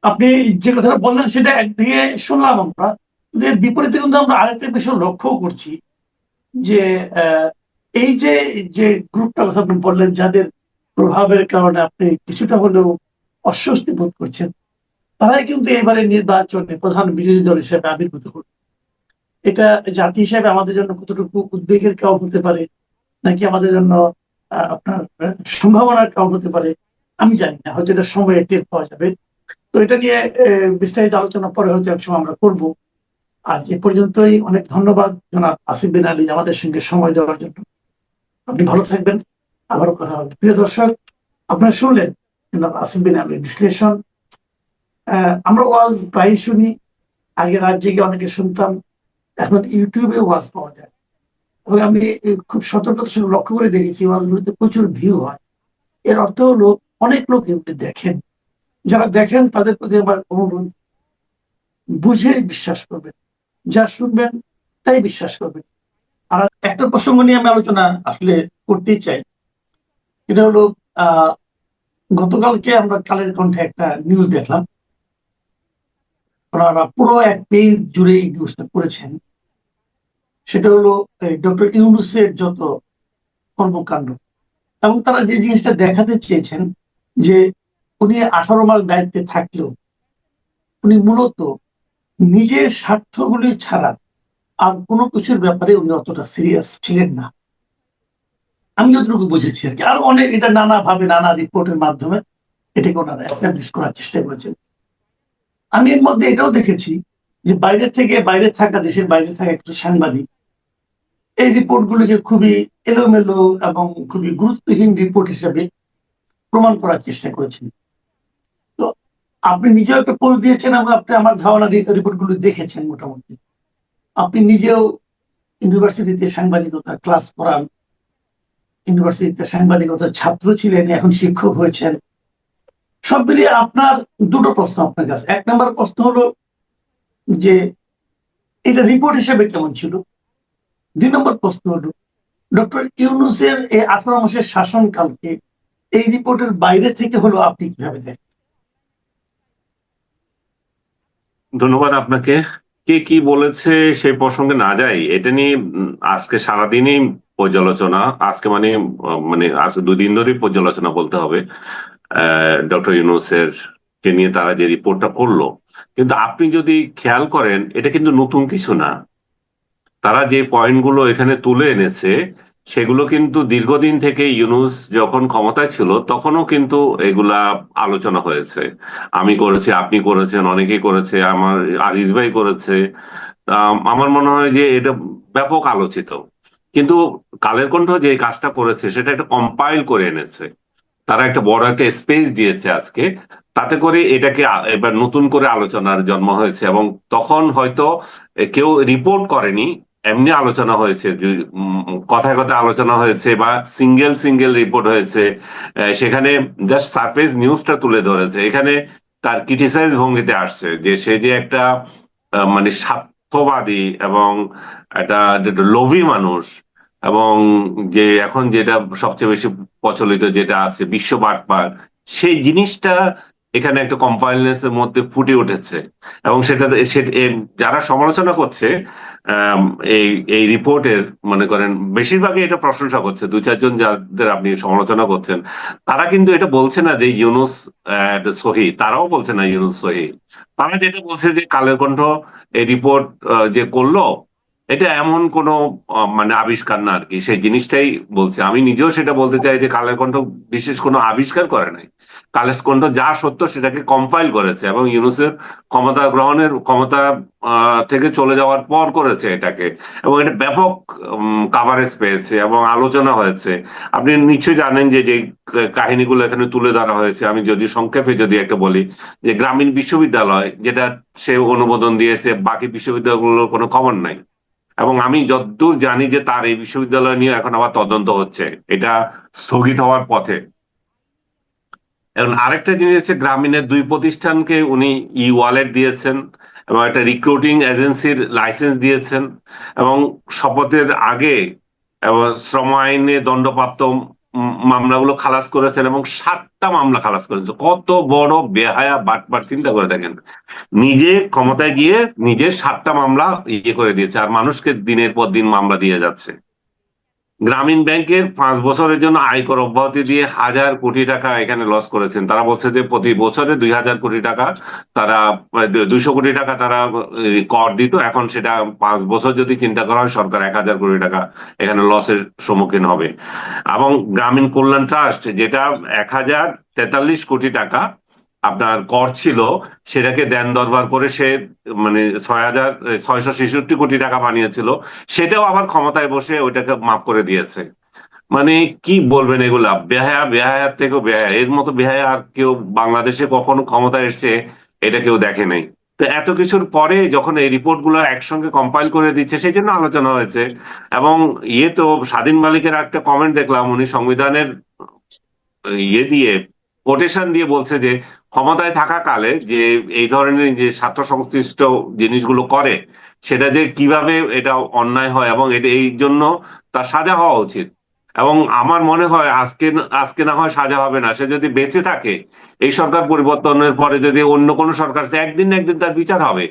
আপনি যে কথাটা বললেন সেটা একদিকে শুনলাম আমরা, কিন্তু এর বিপরীতে কিন্তু আমরা আরেকটা বিষয় লক্ষ্য করছি যে আহ, এই যে যে গ্রুপটার কথা আপনি বললেন, যাদের প্রভাবের কারণে আপনি কিছুটা হলেও অস্বস্তি বোধ করছেন, তারাই কিন্তু এবারে নির্বাচনে প্রধান বিরোধী দল হিসেবে আবির্ভূত হবে। এটা জাতি হিসেবে আমাদের জন্য কতটুকু উদ্বেগের কারণ হতে পারে, নাকি আমাদের জন্য আপনার সম্ভাবনার কারণ হতে পারে, আমি জানি না, হয়তো এটা সময়ে টের পাওয়া যাবে। তো এটা নিয়ে বিস্তারিত আলোচনা পরে হয়তো একসময় আমরা করব। আজ এ পর্যন্তই, অনেক ধন্যবাদ জনাব আসিফ বিন আলী আমাদের সঙ্গে সময় দেওয়ার জন্য। আপনি ভালো থাকবেন, আবারও কথা হবে। প্রিয় দর্শক, আপনারা শুনলেন জনাব আসিফ বিন আলীর বিশ্লেষণ। আমরা ওয়াজ প্রায় শুনি, আগে রাত জেগে অনেকে শুনতাম, এখন ইউটিউবে ওয়াজ পাওয়া যায়, এবং আমি খুব সতর্কতার সঙ্গে লক্ষ্য করে দেখেছি ওয়াজগুলোতে প্রচুর ভিউ হয়। এর অর্থ হলো অনেক লোক এগুলো দেখেন। যারা দেখেন তাদের প্রতি আমার অনুরোধ, বুঝে বিশ্বাস করবেন, যা শুনবেন তাই বিশ্বাস করবেন। আর একটা প্রসঙ্গ নিয়ে আমি আলোচনা আসলে করতেই চাই, এটা হলো আহ গতকালকে আমরা কালের কণ্ঠে একটা নিউজ দেখলাম, ওনারা পুরো এক পেজ জুড়ে এই নিউজটা করেছেন। সেটা হলো ডক্টর ইউনূসের যত কর্মকাণ্ড, এবং তারা যে জিনিসটা দেখাতে চেয়েছেন যে উনি 18 মাস দায়িত্বে থাকলেও উনি মূলত নিজের স্বার্থগুলি ছাড়া আর কোনো কিছুর ব্যাপারে উনি অতটা সিরিয়াস ছিলেন না, আমি যতটুকু বুঝেছি আর কি। আর অনেক এটা নানা ভাবে নানা রিপোর্টের মাধ্যমে এটাকে ওনারা এস্টাবলিশ করার চেষ্টা করেছেন। আমি এর মধ্যে এটাও দেখেছি যে বাইরে থাকা, দেশের বাইরে থাকা একটু সাংবাদিক এই রিপোর্টগুলিকে খুবই এলোমেলো এবং খুবই গুরুত্বহীন রিপোর্ট হিসেবে প্রমাণ করার চেষ্টা করেছেন। তো আপনি নিজেও একটা পোস্ট দিয়েছেন এবং আপনি আমার ধারণা রিপোর্টগুলো দেখেছেন মোটামুটি। আপনি নিজেও ইউনিভার্সিটিতে সাংবাদিকতা ক্লাস করান, ইউনিভার্সিটিতে সাংবাদিকতার ছাত্র ছিলেন, এখন শিক্ষক হয়েছেন। সব মিলিয়ে আপনার দুটো প্রশ্ন আপনার কাছে। এক নম্বর প্রশ্ন হলো যে এটা রিপোর্ট হিসেবে কেমন ছিল। 2 নম্বর প্রশ্ন হলো ডক্টর ইউনূসের এই 18 মাসের শাসনকালকে এই রিপোর্টের বাইরে থেকে হলো আপনি কিভাবে দেখেন? ধন্যবাদ আপনাকে। কে কি বলেছে সেই প্রসঙ্গে না যাই, এটা নিয়ে আজকে সারাদিনই পর্যালোচনা, আজকে মানে আজকে 2 দিন ধরেই পর্যালোচনা বলতে হবে ডক্টর ইউনূসের কে নিয়ে তারা যে রিপোর্টটা করলো। কিন্তু আপনি যদি খেয়াল করেন এটা কিন্তু নতুন কিছু না। তারা যে পয়েন্টগুলো এখানে তুলে এনেছে সেগুলো কিন্তু দীর্ঘদিন থেকে ইউনূস যখন ক্ষমতায় ছিল তখনও কিন্তু এগুলা আলোচনা হয়েছে। আমি করেছি, আপনি করেছেন, অনেকেই করেছে, আমার আজিজ ভাই করেছে। আমার মনে হয় যে এটা ব্যাপক আলোচিত। কিন্তু কালের কণ্ঠ যে কাজটা করেছে সেটা একটা কম্পাইল করে এনেছে। তারা একটা বড় একটা স্পেস দিয়েছে আজকে, তাতে করে এটাকে এবার নতুন করে আলোচনার জন্ম হয়েছে। এবং তখন হয়তো কেউ রিপোর্ট করেনি, এমনি আলোচনা হয়েছে, কথায় কথায় আলোচনা হয়েছে বা সিঙ্গেল সিঙ্গেল রিপোর্ট হয়েছে। সেখানে জাস্ট সারফেস নিউজটা তুলে ধরেছে। এখানে তার ক্রিটিসাইজ ভঙ্গিতে আসছে যে সে যে একটা মানে স্বার্থবাদী এবং একটা লোভী মানুষ, এবং যে এখন যেটা সবচেয়ে বেশি প্রচলিত যেটা আছে বিশ্ব বাটপার, সেই জিনিসটা এখানে একটা কম্পাইলনেস এর মধ্যে ফুটে উঠেছে। এবং যারা সমালোচনা করছে আম, এই এই রিপোর্টের, মনে করেন বেশিরভাগই এটা প্রশংসা করছে। 2-4 জন যাদের আপনি সমালোচনা করছেন তারা কিন্তু এটা বলছে না যে ইউনূস সহি, তারাও বলছে না ইউনূস সহি। তারা যেটা বলছে যে কালের কণ্ঠ এই রিপোর্ট যে করলো এটা এমন কোনো মানে আবিষ্কার না আর কি, সেই জিনিসটাই বলছে। আমি নিজেও সেটা বলতে চাই যে কালের কণ্ঠ বিশেষ কোনো আবিষ্কার করে নাই। কালের কণ্ঠ যা সত্য সেটাকে কম্পাইল করেছে, এবং ইউনূসের ক্ষমতা গ্রহণের ক্ষমতা থেকে চলে যাওয়ার পর করেছে এটাকে। এবং এটা ব্যাপক কাভারেজ পেয়েছে এবং আলোচনা হয়েছে। আপনি নিশ্চয়ই জানেন যে যে কাহিনীগুলো এখানে তুলে ধরা হয়েছে, আমি যদি সংক্ষেপে যদি একটা বলি, যে গ্রামীণ বিশ্ববিদ্যালয় যেটা সে অনুমোদন দিয়েছে, বাকি বিশ্ববিদ্যালয়গুলোর কোনো খবর নাই। এবং আমি যতদূর জানি যে তার এই বিশ্ববিদ্যালয় নিয়ে এখন আবার তদন্ত হচ্ছে, এটা স্থগিত হওয়ার পথে। এখন আরেকটা জিনিস হচ্ছে, গ্রামীণের 2 প্রতিষ্ঠানকে উনি ই ওয়ালেট দিয়েছেন এবং একটা রিক্রুটিং এজেন্সির লাইসেন্স দিয়েছেন, এবং শপথের আগে এবং শ্রম আইনে দণ্ডপ্রাপ্ত মামলাগুলো খালাস করেছেন, এবং 7টা মামলা খালাস করেছেন। কত বড় বেহায়া বাটপার, চিন্তা করে দেখেন। নিজে ক্ষমতায় গিয়ে নিজের 7টা মামলা করে দিয়েছে, আর মানুষকে দিনের পর দিন মামলা দিয়ে যাচ্ছে। গ্রামীণ ব্যাংকের 5 বছরের জন্য আয়কর অব্যাহতি দিয়ে 1,000 কোটি টাকা এখানে লস করেছেন। তারা বলছে যে প্রতি বছরে 2,000 কোটি টাকা তারা 200 কোটি টাকা তারা কর দিত, এখন সেটা 5 বছর যদি চিন্তা করা হয় সরকার 1,000 কোটি টাকা এখানে লসের সম্মুখীন হবে। এবং গ্রামীণ কল্যাণ ট্রাস্ট যেটা 1,043 কোটি টাকা আপনার কর ছিল, সেটাকে দেন দরবার করে সে মানে 6,666 কোটি টাকা বানিয়েছিল, সেটাও আবার ক্ষমতায় বসে ওইটাকে মাফ করে দিয়েছে। মানে কি বলবেন, এগুলা বেহায়া, বেহায়ার থেকেও বেহায়া। এর মতো বেহায়া আর কেউ বাংলাদেশে কখনো ক্ষমতায় এসছে এটা কেউ দেখে নাই। তো এত কিছুর পরে যখন এই রিপোর্ট গুলো একসঙ্গে কম্পাইল করে দিচ্ছে সেই জন্য আলোচনা হয়েছে। এবং তো স্বাধীন মালিকের একটা কমেন্ট দেখলাম, উনি সংবিধানের ইয়ে দিয়ে কোটেশন দিয়ে বলছে যে ক্ষমতায় থাকাকালে যে এই ধরনের যে ছাত্র সংশ্লিষ্ট জিনিসগুলো করে সেটা যে কিভাবে এটা অন্যায় হয় এবং এটা এই জন্য তার সাজা হওয়া উচিত। এবং আমার মনে হয় আজকে আজকে না হয় সাজা হবে না, সে যদি বেঁচে থাকে এই সরকার পরিবর্তনের পরে যদি অন্য কোনো সরকার আসে, একদিন না একদিন তার বিচার হবে।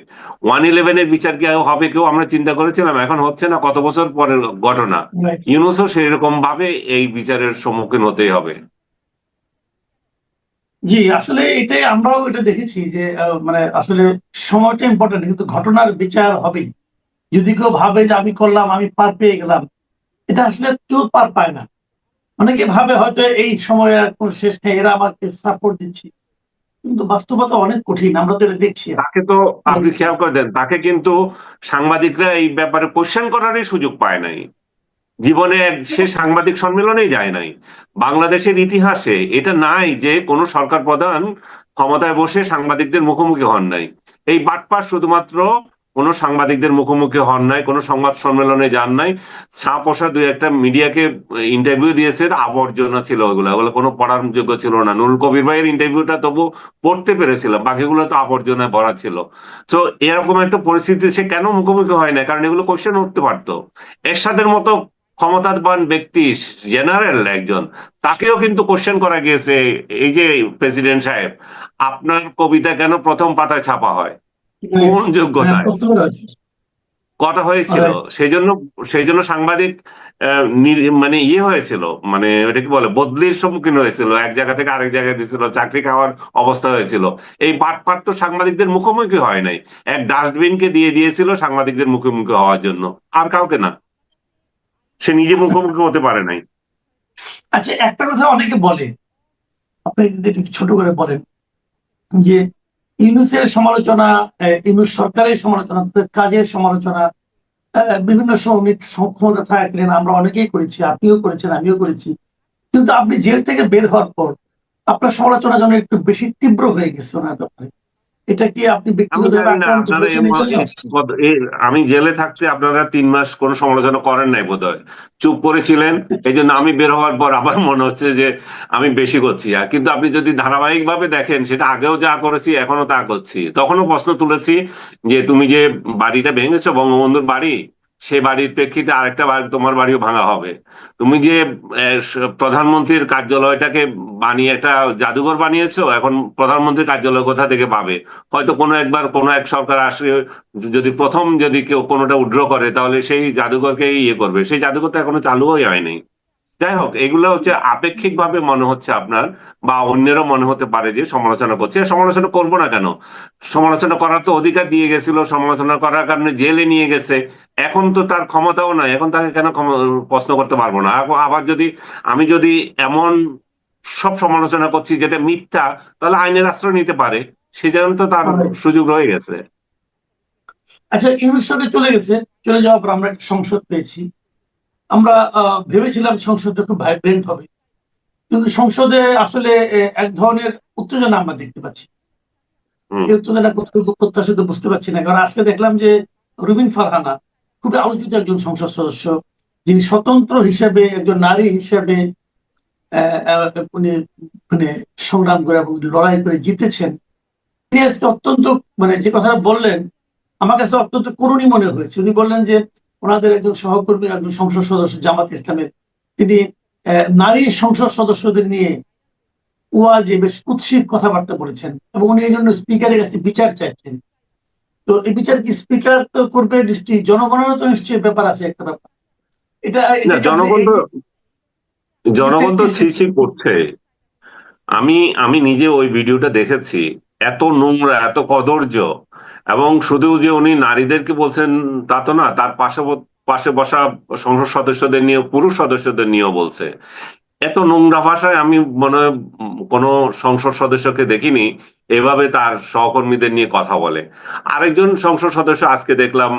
111-এর বিচার কি হবে কেউ আমরা চিন্তা করেছিলাম? এখন হচ্ছে না, কত বছর পরের ঘটনা। Right. ইউনূসও সেরকম ভাবে এই বিচারের সম্মুখীন হতেই হবে। জি, আসলে এটাই আমরাও এটা দেখেছি যে মানে আসলে সময়টা ইম্পর্টেন্ট, কিন্তু ঘটনার বিচার হবেই। যদি কেউ ভাবে যে আমি করলাম, আমি পার পেয়ে গেলাম, এটা আসলে কেউ পার পায় না। অনেকে ভাবে হয়তো এই সময় আর কোনো শেষ নেই, এরা আমাকে সাপোর্ট দিচ্ছে, কিন্তু বাস্তবতা অনেক কঠিন, আমরা তো এটা দেখছি। তাকে তো আপনি খেয়াল করে দেন, তাকে কিন্তু সাংবাদিকরা এই ব্যাপারে কোশ্চেন করারই সুযোগ পায় নাই। জীবনে সে সাংবাদিক সম্মেলনেই যায় নাই। বাংলাদেশের ইতিহাসে এটা নাই যে কোন সরকার প্রধান ক্ষমতায় বসে সাংবাদিকদের মুখোমুখি হন নাই। এই বাটপার শুধুমাত্র কোন সাংবাদিকদের মুখোমুখি হন নাই, কোন সংবাদ সম্মেলনে যান নাই। ছাপোষা দুই একটা মিডিয়াকে ইন্টারভিউ দিয়েছে, আবর্জনা ছিল ওগুলো, ওগুলো কোনো পড়ার যোগ্য ছিল না। নুরুল কবির ভাইয়ের ইন্টারভিউটা তবু পড়তে পেরেছিলাম, বাকিগুলো তো আবর্জনায় ভরা ছিল। তো এরকম একটা পরিস্থিতি সে কেন মুখোমুখি হয় না? কারণ এগুলো কোশ্চেন উঠতে পারতো। এরশাদের মতো ক্ষমতাবান ব্যক্তি, জেনারেল একজন, তাকেও কিন্তু কোশ্চেন করা গিয়েছে। এই যে প্রেসিডেন্ট সাহেব, আপনার কবিতা কেন প্রথম পাতায় ছাপা হয়, কোন হ্যাঁ, যোগ্যতায়? প্রশ্ন করা হচ্ছে। কটা হয়েছিল? Alright. সেই জন্য সাংবাদিক মানে ইয়ে হয়েছিল, মানে ওটা কি বলে, বদলির সম্মুখীন হয়েছিল, এক জায়গা থেকে আরেক জায়গায় দিয়েছিল, চাকরি খাওয়ার অবস্থা হয়েছিল। এই বাটপার তো সাংবাদিকদের মুখোমুখি হয় নাই, এক ডাস্টবিনকে দিয়ে দিয়েছিল সাংবাদিকদের মুখোমুখি হওয়ার জন্য, আর কাউকে না। সে নিজে মুখোমুখি হতে পারে নাই। আচ্ছা, একটা কথা অনেকে বলে, আপনি যদি একটু ছোট করে বলেন, যে ইউনূসের সমালোচনা, ইউনূস সরকারের সমালোচনা, তাদের কাজের সমালোচনা বিভিন্ন সময় ক্ষমতা থাকলেন আমরা অনেকেই করেছি, আপনিও করেছেন, আমিও করেছি, কিন্তু আপনি জেল থেকে বের হওয়ার পর আপনার সমালোচনা যেন একটু বেশি তীব্র হয়ে গেছে ওনার ব্যাপারে। এটা কি আপনি আমি ব্যক্তিগতভাবে জানি না আক্রান্ত আপনারা হয়েছেন এই জন্য? আমি জেলে থাকতে আপনারা 3 মাস কোনো সমালোচনা করেন নাই বোধহয়, চুপ করেছিলেন। এই জন্য আমি বের হওয়ার পর আবার মনে হচ্ছে যে আমি বেশি করছি। আর কিন্তু আপনি যদি ধারাবাহিক ভাবে দেখেন, সেটা আগেও যা করেছি এখনো তা করছি। তখনও প্রশ্ন তুলেছি যে তুমি যে বাড়িটা ভেঙেছো, বঙ্গবন্ধুর বাড়ি, সে বাড়ির প্রেক্ষিতে আরেকটা বাড়ি, তোমার বাড়িও ভাঙা হবে। তুমি যে প্রধানমন্ত্রীর কার্যালয়টাকে বানিয়ে একটা জাদুঘর বানিয়েছো, এখন প্রধানমন্ত্রীর কার্যালয় কোথা থেকে পাবে? হয়তো কোনো একবার কোনো এক সরকার আসে, যদি প্রথম যদি কেউ কোনোটা উইথড্র করে, তাহলে সেই জাদুঘরকেই ইয়ে করবে। সেই জাদুঘর তো এখনো চালুই হয়নি। যাই হোক, এগুলো হচ্ছে আপেক্ষিক ভাবে মনে হচ্ছে আপনার বা অন্যেরও মনে হতে পারে যে সমালোচনা করছে। সমালোচনা করবো না কেন? সমালোচনা করার তো অধিকার দিয়ে গেছিল, সমালোচনা করার কারণে জেলে নিয়ে গেছে। এখন তো তার ক্ষমতাও নাই, এখন তাকে কেন প্রশ্ন করতে পারবো না? আবার যদি আমি যদি এমন সব সমালোচনা করছি যেটা মিথ্যা, তাহলে আইনের আশ্রয় নিতে পারে। সে জন্য তো তার সুযোগ রয়ে গেছে। আচ্ছা, ইউনূস সরকার চলে গেছে, চলে যাওয়ার পর আমরা একটা সংসদ পেয়েছি। আমরা ভেবেছিলাম সংসদটা খুব ভাইব্রেন্ট হবে, কিন্তু সংসদে আসলে এক ধরনের উত্তেজনা আমরা দেখতে পাচ্ছি। হুম। এই উত্তেজনা কতটুকু প্রত্যাশিত বুঝতে পারছি না, কারণ আজকে দেখলাম যে রুবিন ফারহানা খুবই আলোচিত একজন সংসদ সদস্য, যিনি স্বতন্ত্র হিসেবে একজন নারী হিসেবে উনি মানে সংগ্রাম করে এবং লড়াই করে জিতেছেন। তিনি আজকে অত্যন্ত মানে যে কথাটা বললেন আমার কাছে অত্যন্ত করুণী মনে হয়েছে। উনি বললেন যে ওনাদের একজন সহকর্মী, একজন সংসদ সদস্য জামাত ইসলামের, তিনি নারী সংসদ সদস্যদের নিয়ে ওয়াজে বেশ কুৎসিত কথাবার্তা বলেছেন এবং উনি এই জন্য স্পিকারের কাছে বিচার চাইছেন। তো এই বিচার কি স্পিকার তো করবে, নিশ্চয়ই জনগণেরও তো নিশ্চয়ই ব্যাপার আছে, একটা ব্যাপার এটা। না, জনগণ তো ছি করছে। আমি আমি নিজে ওই ভিডিওটা দেখেছি। এত নোংরা, এত কদর্য। এবং শুধু যে উনি নারীদেরকে বলছেন তা তো না, তার পাশে পাশে বসা সংসদ সদস্যদের নিয়ে, পুরুষ সদস্যদের নিয়েও বলছে। এত নোংরা ভাষায় আমি মনে হয় কোনো সংসদ সদস্যকে দেখিনি এভাবে তার সহকর্মীদের নিয়ে কথা বলে। আরেকজন সংসদ সদস্য আজকে দেখলাম,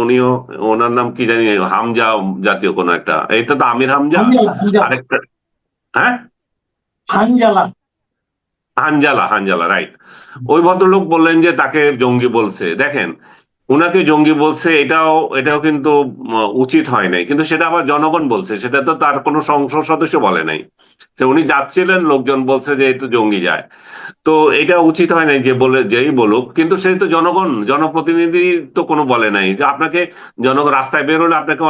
উনিও, ওনার নাম কি জানি, হামজা জাতীয় কোনো একটা, এইটা তো আমির হামজা, আরেকটা, হ্যাঁ, হানজালা। হানজালা, হানজালা, রাইট। ওই ভদ্রলোক বললেন যে তাকে জঙ্গি বলছে। দেখেন, উনাকে জঙ্গি বলছে, এটাও কিন্তু উচিত হয় নাই, কিন্তু সেটা আবার জনগণ বলছে, সেটা তো তার কোনো সংসদ সদস্য বলে নাই। তো উনি যাচ্ছিলেন, লোকজন বলছে যে এই তো জঙ্গি যায়। তো এটা উচিত হয় নাই যে বলে যেই বলুক, কিন্তু সে তো জনগণ, জনপ্রতিনিধি তো কোনো বলে নাই যে আপনাকে। জনগণ রাস্তায় বের হলে আপনাকে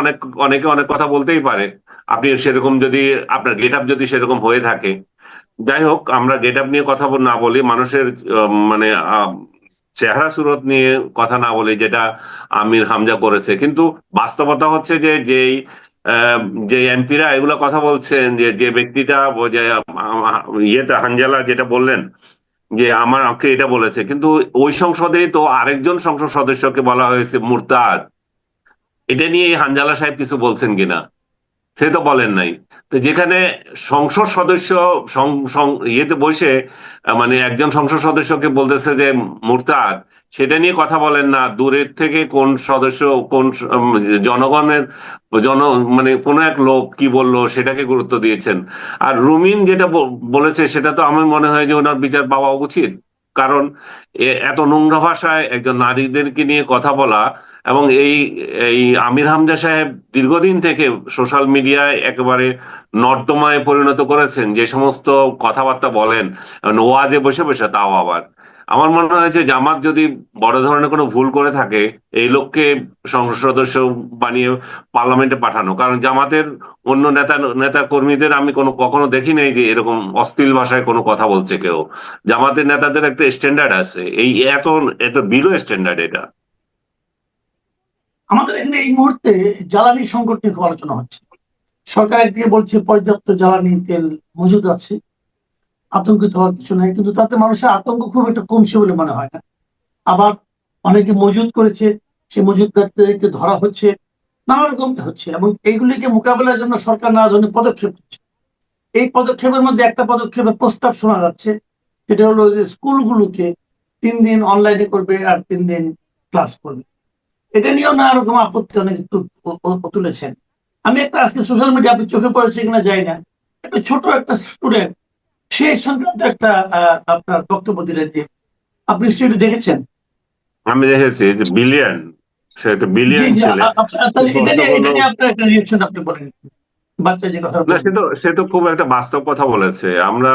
অনেকে অনেক কথা বলতেই পারে। আপনি সেরকম যদি, আপনার গেট আপ যদি সেরকম হয়ে থাকে। যাই হোক, আমরা গেট আপ নিয়ে কথা না বলি, মানুষের মানে চেহারা সুরত নিয়ে কথা না বলি, যেটা আমির হামজা করেছে। কিন্তু বাস্তবতা হচ্ছে যে আহ, যে এমপিরা এগুলো কথা বলছেন, যে যে ব্যক্তিটা যে ইয়েতে হানজালা যেটা বললেন যে আমাকে এটা বলেছে, কিন্তু ওই সংসদেই তো আরেকজন সংসদ সদস্যকে বলা হয়েছে মুরতাদ। এটা নিয়ে এই হানজালা সাহেব কিছু বলছেন কিনা, সে তো বলেন নাই। তো যেখানে সংসদ সদস্য ইয়েতে বসে মানে একজন সংসদ সদস্যকে বলতেছে যে মুরতাদ, সেটা নিয়ে কথা বলেন না, দূরের থেকে কোন সদস্য, কোন জনগণের জন মানে কোন এক লোক কি বললো সেটাকে গুরুত্ব দিয়েছেন। আর রুমিন যেটা বলেছে, সেটা তো আমার মনে হয় যে ওনার বিচার পাওয়া উচিত। কারণ এত নোংরা ভাষায় একজন নারীদেরকে নিয়ে কথা বলা, এবং এই এই আমির হামজা সাহেব দীর্ঘদিন থেকে সোশ্যাল মিডিয়ায় একেবারে নর্দমায় পরিণত করেছেন, যে সমস্ত কথাবার্তা বলেন ওয়াজে বসে বসে, তাও আবার। আমার মনে হয় যে জামাত যদি বড় ধরনের কোনো ভুল করে থাকে, এই লোককে সংসদ সদস্য বানিয়ে পার্লামেন্টে পাঠানো। কারণ জামাতের অন্য নেতা কর্মীদের আমি কখনো দেখি নাই যে এরকম অশ্লীল ভাষায় কোনো কথা বলছে কেউ। জামাতের নেতাদের একটা স্ট্যান্ডার্ড আছে, এই এত এত বিলো স্ট্যান্ডার্ড এটা। আমাদের এখানে এই মুহূর্তে জ্বালানি সংকট নিয়ে খুব আলোচনা হচ্ছে। সরকার একদিকে বলছে পর্যাপ্ত জ্বালানি তেল মজুদ আছে, আতঙ্কিত হওয়ার কিছু নাই, কিন্তু তাতে মানুষের আতঙ্ক খুব একটা কমছে বলে মনে হয় না। আবার অনেকে মজুদ করেছে, সে মজুদদারদেরকে ধরা হচ্ছে, নানা রকম হচ্ছে, এবং এইগুলিকে মোকাবেলার জন্য সরকার নানা ধরনের পদক্ষেপ নিচ্ছে। এই পদক্ষেপের মধ্যে একটা পদক্ষেপের প্রস্তাব শোনা যাচ্ছে, সেটা হলো যে স্কুলগুলোকে 3 দিন অনলাইনে করবে আর 3 দিন ক্লাস করবে। এটা নিয়েও নানা রকম আপত্তি অনেক তুলেছেন। আমি একটা আজকে সোশ্যাল মিডিয়া, আপনি চোখে পড়েছে কিনা যাই না, একটা ছোট একটা স্টুডেন্ট সে সংক্রান্ত একটা আপনার বক্তব্য দিলেন, যে আপনি সেটা দেখেছেন? আমি দেখেছি যে বিলিয়ন, সে একটা জি বিলিয়ন জি, ছেলে। তাহলে এটা প্রশ্ন নিয়ে করলো, আপনার একটা রিয়েকশন আপনি বলেন, বাচ্চা যে কথা না বললেন। সে তো খুব একটা বাস্তব কথা বলেছে। আমরা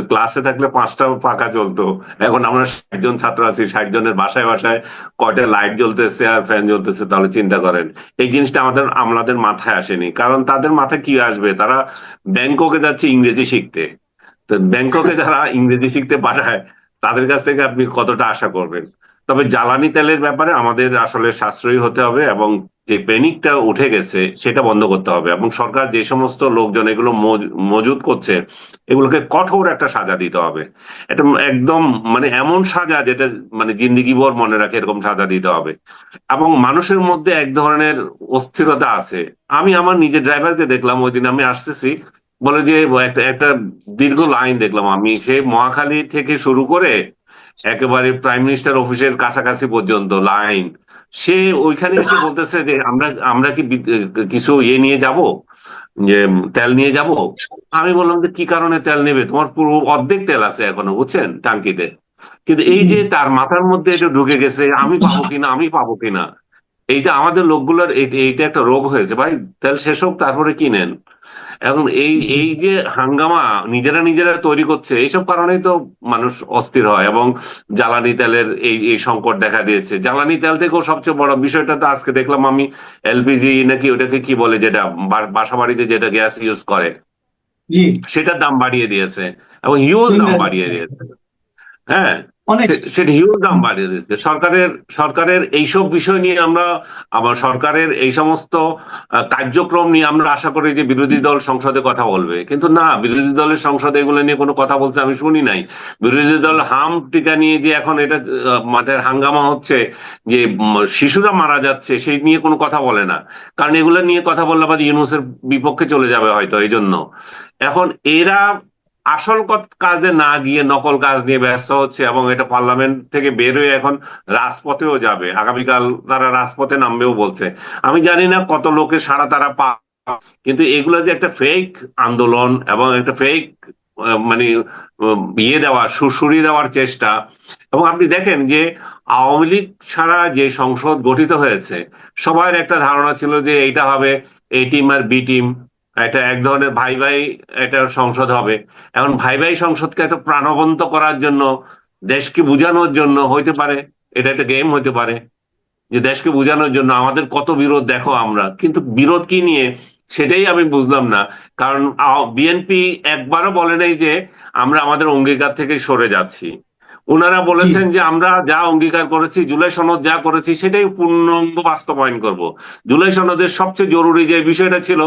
ক্লাসে থাকলে 5টা পাখা চলতো, এখন আমরা 60 জন ছাত্র আছি, 60 জনের বাসায় বাসায় কয়টা লাইট জ্বলতেছে আর ফ্যান জ্বলতেছে, তাহলে চিন্তা করেন। এই জিনিসটা আমাদের মাথায় আসেনি, কারণ তাদের মাথায় কি আসবে, তারা ব্যাংককে যাচ্ছে ইংরেজি শিখতে। তো ব্যাংককে যারা ইংরেজি শিখতে পাঠায়, তাদের কাছ থেকে আপনি কতটা আশা করবেন? তবে জ্বালানি তেলের ব্যাপারে আমাদের আসলে সাশ্রয়ী হতে হবে, এবং যে প্যানিকটা উঠে গেছে সেটা বন্ধ করতে হবে, এবং সরকার যে সমস্ত লোকজন এগুলো মজুত করছে, এগুলোকে কঠোর একটা সাজা দিতে হবে। এটা একদম মানে এমন সাজা যেটা মানে জিন্দেগি ভর মনে রাখে, এরকম সাজা দিতে হবে। এবং মানুষের মধ্যে এক ধরনের অস্থিরতা আছে। আমি আমার নিজের ড্রাইভারকে দেখলাম, ওই দিন আমি আসতেছি, বলে যে একটা একটা দীর্ঘ লাইন দেখলাম আমি, সে মহাখালী থেকে শুরু করে একেবারে প্রাইম মিনিস্টার অফিসের কাছাকাছি পর্যন্ত লাইন। সে ওইখানে এসে বলতেছে যে আমরা আমরা কি কিছু নিয়ে যাব, যে তেল নিয়ে যাব। আমি বললাম যে কি কারণে তেল নেবে, তোমার পুরো অর্ধেক তেল আছে এখনো, বুঝছেন, টাঙ্কিতে। কিন্তু এই যে তার মাথার মধ্যে এটা ঢুকে গেছে, আমি পাবো কিনা, আমি পাবো কিনা। এইটা আমাদের লোকগুলোর এইটা একটা রোগ হয়েছে ভাই। তেল শেষ হোক তারপরে কিনেন। এখন এই জি এই জি। যে হাঙ্গামা নিজেরা নিজেরা তৈরি করছে, এইসব কারণেই তো মানুষ অস্থির হয়। এবং জ্বালানি তেলের এই সংকট দেখা দিয়েছে। জ্বালানি তেল থেকেও সবচেয়ে বড় বিষয়টা তো আজকে দেখলাম আমি, এলপিজি নাকি ওটাকে কি বলে, যেটা বাসা বাড়িতে যেটা গ্যাস ইউজ করে, জি। সেটার দাম বাড়িয়ে দিয়েছে, এবং হিউজ দাম সিলিন্ডার, বাড়িয়ে দিয়েছে। হ্যাঁ, অনেক। সেটা হিউজ দাম বাড়িয়ে দিচ্ছে। সরকারের এইসব বিষয় নিয়ে আমরা, আবার সরকারের এই সমস্ত কার্যক্রম নিয়ে আমরা আশা করি যে বিরোধী দল সংসদে কথা বলবে, কিন্তু না, বিরোধী দলের সংসদে এগুলো নিয়ে কোনো কথা বলছে আমি শুনি নাই। বিরোধী দল হাম টিকা নিয়ে যে এখন এটা মাঠের হাঙ্গামা হচ্ছে, যে শিশুরা মারা যাচ্ছে, সেই নিয়ে কোনো কথা বলে না। কারণ এগুলো নিয়ে কথা বললে আবার ইউনূসের বিপক্ষে চলে যাবে হয়তো, এই জন্য এখন এরা আসল কাজে না গিয়ে নকল কাজ নিয়ে ব্যস্ত হচ্ছে, এবং এটা পার্লামেন্ট থেকে বের হয়ে এখন রাজপথেও যাবে। আগামীকাল তারা রাজপথে নামবেও বলছে। আমি জানি না কত লোকের সাড়া তারা কিন্তু এগুলো যে একটা ফেক আন্দোলন এবং একটা ফেক মানে দেওয়ার সুড়সুড়ি দেওয়ার চেষ্টা। এবং আপনি দেখেন যে আওয়ামী লীগ ছাড়া যে সংসদ গঠিত হয়েছে, সবার একটা ধারণা ছিল যে এইটা হবে এ টিম আর বি টিম, এটা এক ধরনের ভাই ভাই এটা সংসদ হবে। এখন ভাই ভাই সংসদকে একটা প্রাণবন্ত করার জন্য, দেশকে বোঝানোর জন্য হইতে পারে, এটা একটা গেম হইতে পারে, যে দেশকে বোঝানোর জন্য আমাদের কত বিরোধ দেখো আমরা, কিন্তু বিরোধ কি নিয়ে সেটাই আমি বুঝলাম না। কারণ বিএনপি একবারও বলে নাই যে আমরা আমাদের অঙ্গীকার থেকে সরে যাচ্ছি। ওনারা জি। বলেছেন যে আমরা যা অঙ্গীকার করেছি, জুলাই সনদ যা করেছি সেটাই পূর্ণাঙ্গ বাস্তবায়ন করব। জুলাই সনদের সবচেয়ে জরুরি যে বিষয়টা ছিল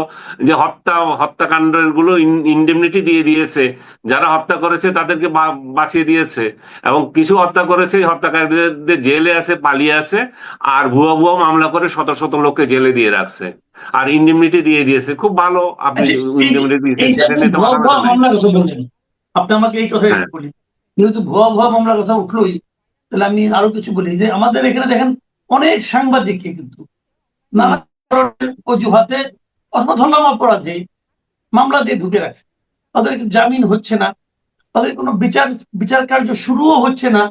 যে হত্যাকাণ্ডের গুলো ইনডেমনিটি দিয়ে দিয়েছে, যারা হত্যা করেছে তাদেরকে বাঁচিয়ে দিয়েছে, এবং কিছু হত্যা করেছে হত্যাকারীদের জেলে আছে, পালিয়ে আছে, আর ভুয়া ভুয়া মামলা করে শত শত লোককে জেলে দিয়ে রাখছে, আর ইনডেমনিটি দিয়ে দিয়েছে। খুব ভালো, আপনি আচ্ছা, ইনডেমনিটি দিয়েছেন, এই যে সেটা আপনি নিয়ে তো ভুয়া মাথা ভুয়া ব্যথা নাই। মামলার কথা বলছেন, আপনি আমাকে এই কথা হ্যাঁ। বলি, যেহেতু ভুয়া ভুয়া মামলার কথা উঠলোই, তাহলে আমি আরো কিছু বলি যে আমাদের এখানে দেখেন অনেক সাংবাদিককে কিন্তু নানা ধরনের অজুহাতে অথবা ধরলাম অপরাধে মামলা দিয়ে ঢুকে রাখছে, তাদের জামিন হচ্ছে না, তাদের কোনো বিচার কার্য শুরুও হচ্ছে না।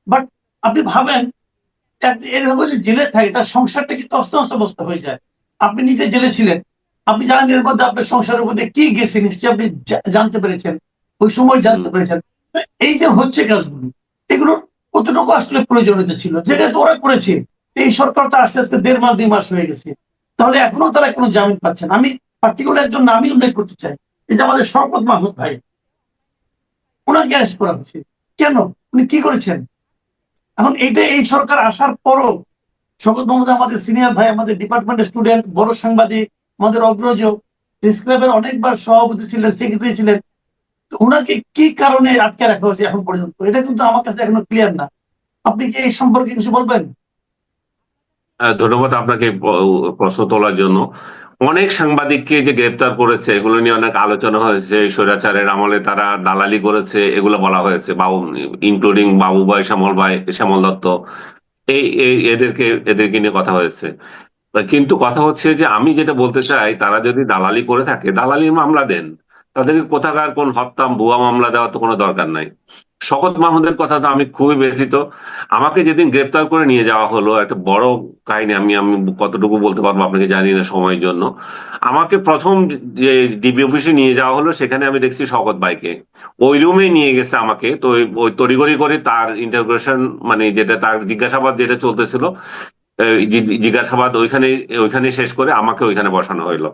বাট আপনি ভাবেন এরভাবে যে জেলে থাকে তার সংসারটা কি তছনছ অবস্থা হয়ে যায়। আপনি নিজে জেলে ছিলেন, আপনি জানেন এর মধ্যে আপনার সংসারের মধ্যে কি গেছে, নিশ্চয়ই আপনি জানতে পেরেছেন, ওই সময় জানতে পেরেছেন। তো এই যে হচ্ছে কাজগুলো, এগুলো কতটুকু আসলে প্রয়োজনীয়তা ছিল, যেটা তো ওরা করেছে। এই সরকার তো আসতে আজকে 1.5 মাস 2 মাস হয়ে গেছে, তাহলে এখনো তারা কোনো জামিন পাচ্ছে না। আমি পার্টিকুলার একজন নামই উল্লেখ করতে চাই, এই যে আমাদের শওকত মাহমুদ ভাই, ওনাকে অ্যারেস্ট করা হয়েছে কেন? উনি কি করেছেন? এখন এইটা এই সরকার আসার পরও শওকত মাহমুদ আমাদের সিনিয়র ভাই, আমাদের ডিপার্টমেন্টের স্টুডেন্ট, বড় সাংবাদিক, আমাদের অগ্রজ, প্রেস ক্লাবের অনেকবার সভাপতি ছিলেন, সেক্রেটারি ছিলেন। তো ওনাকে কি কারণে আটকে রাখা হয়েছে এখন পর্যন্ত, এটা কিন্তু আমার কাছে এখনো ক্লিয়ার না। আপনি কি এই সম্পর্কে কিছু বলবেন? ধন্যবাদ আপনাকে প্রশ্ন তোলার জন্য। অনেক সাংবাদিককে যে গ্রেপ্তার করেছে, এগুলো নিয়ে অনেক আলোচনা হয়েছে। স্বৈরাচারের আমলে তারা দালালি করেছে, এগুলো বলা হয়েছে, বাবু ইনক্লুডিং বাবু ভাই, শ্যামল ভাই, শ্যামল দত্ত, এদেরকে নিয়ে কথা হয়েছে। কিন্তু কথা হচ্ছে যে আমি যেটা বলতে চাই, তারা যদি দালালি করে থাকে, দালালির মামলা দেন। তাদেরকে কোথাকার কোন হত্যা ভুয়া মামলা দেওয়ার তো কোনো দরকার নাই। শওকত মাহমুদের কথা তো আমি খুবই ব্যথিত। আমাকে যেদিন গ্রেপ্তার করে নিয়ে যাওয়া হলো, একটা বড় কাহিনী, আমি আমি কতটুকু বলতে পারবো আপনাকে জানি না সময়ের জন্য। আমাকে প্রথম যে ডিবি অফিসে নিয়ে যাওয়া হলো, সেখানে আমি দেখছি শওকত ভাইকে। ওই রুমে নিয়ে গেছে আমাকে, তো ওই তড়িঘড়ি করে তার ইন্টারোগেশন, মানে যেটা তার জিজ্ঞাসাবাদ যেটা চলতেছিল, জিজ্ঞাসাবাদ ওইখানে ওইখানে শেষ করে আমাকে ওইখানে বসানো হইলো।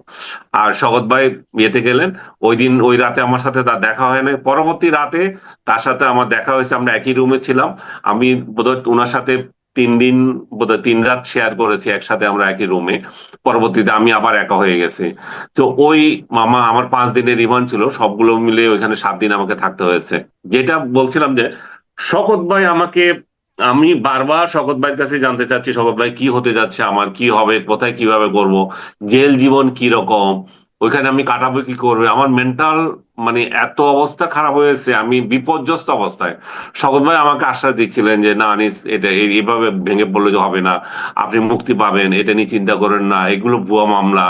আর শওকত ভাই ইয়েতে গেলেন। ওই দিন ওই রাতে আমার সাথে তার দেখা হয় নাই। পরবর্তী রাতে তার সাথে আমার দেখা হয়েছে, আমরা একই রুমে ছিলাম। আমি বোধহয় ওনার সাথে 3 দিন, বোধহয় 3 রাত শেয়ার করেছি একসাথে আমরা একই রুমে। পরবর্তীতে আমি আবার একা হয়ে গেছি। তো ওই আমার 5 দিনের রিমান্ড ছিল, সবগুলো মিলে ওইখানে 7 দিন আমাকে থাকতে হয়েছে। যেটা বলছিলাম যে শওকত ভাই আমাকে, আমি বারবার শওকত ভাইয়ের কাছে জানতে চাচ্ছি, শওকত ভাই কি হতে যাচ্ছে, আমার কি হবে, কোথায় কিভাবে করব, জেল জীবন কি রকম, ওইখানে আমি কাটাবো কি করবে, আমার মেন্টাল মানে এত অবস্থা খারাপ হয়েছে, আমি বিপর্যস্ত অবস্থায়। শওকত ভাই আমাকে আশ্বাস দিচ্ছিলেন যে না আনিস, এটা এইভাবে ভেঙে পড়লে যে হবে না, আপনি মুক্তি পাবেন, এটা নিয়ে চিন্তা করেন না, এগুলো ভুয়া মামলা।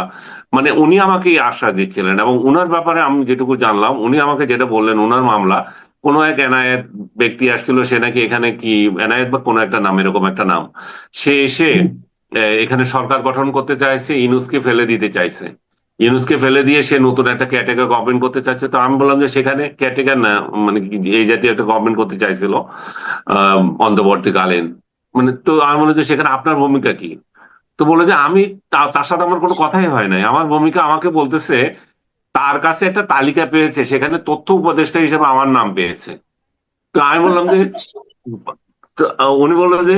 মানে উনি আমাকে এই আশ্বাস দিচ্ছিলেন। এবং উনার ব্যাপারে আমি যেটুকু জানলাম, উনি আমাকে যেটা বললেন, উনার মামলা কোনো এক এনায়েত ব্যক্তি আসছিল, সে নাকি এখানে কি এনায়েত বা কোনো একটা নাম, এরকম একটা নাম, সে এসে এখানে সরকার গঠন করতে চাইছে, ইউনূসকে ফেলে দিতে চাইছে। ইউনূসকে ফেলে দিয়ে সে নতুন একটা ক্যাটেগরি গভর্নমেন্ট করতে চাচ্ছে। তো আমি বললাম যে সেখানে ক্যাটেগরি না, মানে এই জাতীয় একটা গভর্নমেন্ট করতে চাইছিল অন্তর্বর্তীকালীন। মানে তো আমি বললাম যে সেখানে আপনার ভূমিকা কি? তো বলে যে আমি তার সাথে আমার কোনো কথাই হয় নাই। আমার ভূমিকা, আমাকে বলতেছে তার কাছে একটা তালিকা পেয়েছে, সেখানে তথ্য উপদেষ্টা হিসেবে আমার নাম পেয়েছে। তো আমি বললাম যে, তো উনি বললো যে,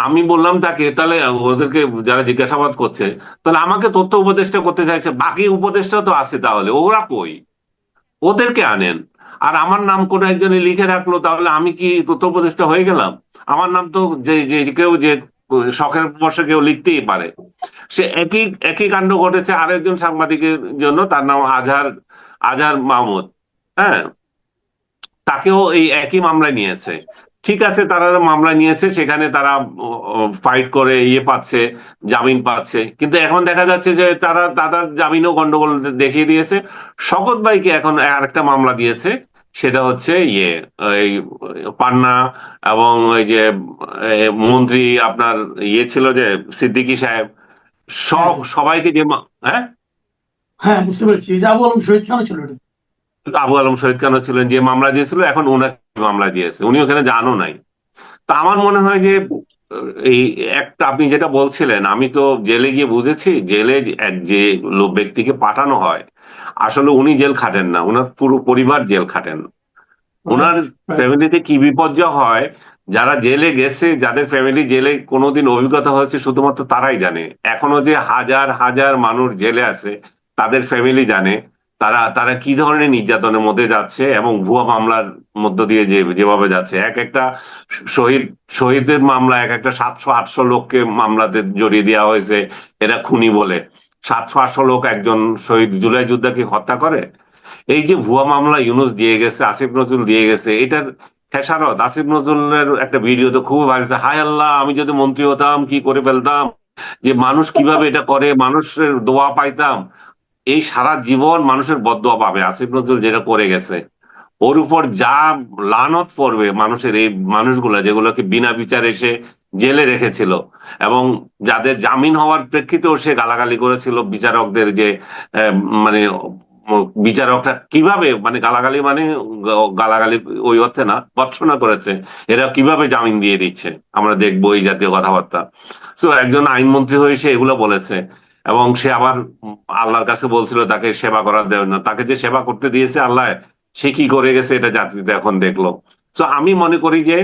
আমি বললাম তাকে, তাহলে ওদেরকে যারা জিজ্ঞাসাবাদ করছে, তাহলে আমাকে তথ্য উপদেষ্টা করতে চাইছে, বাকি উপদেষ্টা তো আছে, তাহলে ওরা কই? ওদেরকে আনেন। আর আমার নাম কোনো একজনে লিখে রাখলো, তাহলে আমি কি তথ্য উপদেষ্টা হয়ে গেলাম? আমার নাম তো যে যে কেউ যে শখের বশে কেউ লিখতেই পারে। সে একই একই কাণ্ড ঘটেছে আরেকজন সাংবাদিকের জন্য, তার নাম আজহার আজহার মাহমুদ। হ্যাঁ, তাকেও এই একই মামলায় নিয়েছে। ঠিক আছে, তারা মামলা নিয়েছে, সেখানে তারা ফাইট করে পাচ্ছে, জামিন পাচ্ছে। কিন্তু এখন দেখা যাচ্ছে যে তারা দাদার জামিনও গন্ডগোল দেখিয়ে দিয়েছে। শওকত ভাইকে এখন আরেকটা মামলা দিয়েছে, সেটা হচ্ছে এই পান্না এবং ওই যে মন্ত্রী আপনার ছিল যে সিদ্দিকী সাহেব, হ্যাঁ হ্যাঁ সবাইকে যে হ্যাঁ, হ্যাঁ, বুঝতে পেরেছি। যে আবু আলম শহীদ খানও ছিল এটা। আবু আলম শহীদ খানও ছিলেন, যে মামলা দিয়েছিল এখন ওনাকে মামলা দিয়েছে, উনি ওখানে জানও নাই। তা আমার মনে হয় যে এই একটা আপনি যেটা বলছিলেন, আমি তো জেলে গিয়ে বুঝেছি, জেলে যে ব্যক্তিকে পাঠানো হয় আসলে উনি জেল খাটেন না, ওনার পুরো পরিবার জেল খাটেন। ওনার রাইট, রাইট। ফ্যামিলিতে কি বিপর্যয় হয়, যারা জেলে গেছে, যাদের ফ্যামিলি জেলে কোনোদিন অভিজ্ঞতা হয়েছে শুধুমাত্র তারাই জানে। এখনো যে হাজার হাজার মানুষ জেলে আছে, তাদের ফ্যামিলি জানে তারা তারা কি ধরনের নির্যাতনের মধ্যে যাচ্ছে এবং ভুয়া মামলার মধ্য দিয়ে যেভাবে যাচ্ছে। এক একটা শহীদ শহীদের মামলা, এক একটা 700-800 লোককে মামলাতে জড়িয়ে দেওয়া হয়েছে এরা খুনি বলে। 700-800 লোক একজন শহীদ জুলাই যোদ্ধাকে হত্যা করে। এই যে ভুয়া মামলা ইউনূস দিয়ে গেছে, আসিফ নজরুল দিয়ে গেছে, এটার খেসারত আসিফ নজরুলের একটা ভিডিও তো খুব ভাইরাল, হায় আল্লাহ আমি যদি মন্ত্রী হতাম কি করে ফেলতাম, যে মানুষ কিভাবে এটা করে, মানুষের দোয়া পাইতাম। এই সারা জীবন মানুষের বদদোয়া পাবে আসিফ নজরুল যেটা করে গেছে। ওর উপর যা লানত পড়বে মানুষের, এই মানুষগুলা যেগুলোকে বিনা বিচারে এসে জেলে রেখেছিল এবং যাদের জামিন হওয়ার প্রেক্ষিতেও সে গালাগালি করেছিল বিচারকদের, যে আহ, মানে বিচারকরা কিভাবে, মানে গালাগালি মানে গালাগালি ওই অর্থে না, ভর্ৎসনা করেছে, এরা কিভাবে জামিন দিয়ে দিচ্ছে, আমরা দেখবো এই জাতীয় কথাবার্তা। তো একজন আইনমন্ত্রী হয়ে সে এগুলো বলেছে এবং সে আবার আল্লাহর কাছে বলছিল তাকে সেবা করার দেওয়ার না, তাকে যে সেবা করতে দিয়েছে আল্লাহ, সে কি করে গেছে এটা জাতিতে এখন দেখলো। তো আমি মনে করি যে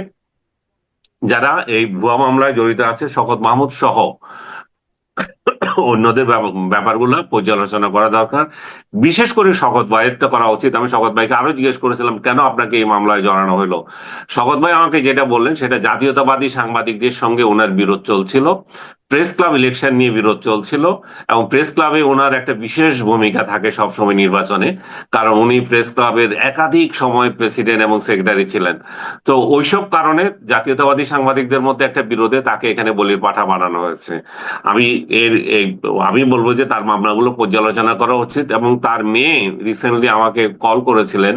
যারা এই ভুয়া মামলায় জড়িত আছে, শওকত মাহমুদ সহ অন্যদের ব্যাপারগুলো পর্যালোচনা করা দরকার। বিশেষ করে শওকত ভাইয়েরটা করা উচিত। আমি শওকত ভাইকে আরো জিজ্ঞেস করেছিলাম কেন আপনাকে এই মামলায় জড়ানো হলো। শওকত ভাই আমাকে যেটা বললেন সেটা জাতীয়তাবাদী সাংবাদিকদের সঙ্গে ওনার বিরোধ চলছিল, প্রেস ক্লাব ইলেকশন নিয়ে বিরোধ চলছিল, এবং প্রেস ক্লাবে ওনার একটা বিশেষ ভূমিকা থাকে সবসময় নির্বাচনে, কারণ উনি প্রেস ক্লাবের একাধিক সময় প্রেসিডেন্ট এবং সেক্রেটারি ছিলেন। তো ওইসব কারণে জাতীয়তাবাদী সাংবাদিকদের মধ্যে একটা বিরোধে তাকে এখানে বলির পাঠা বানানো হয়েছে। আমি আমি বলবো যে তার মামলাগুলো পর্যালোচনা করা উচিত। এবং তার মেয়ে রিসেন্টলি আমাকে কল করেছিলেন,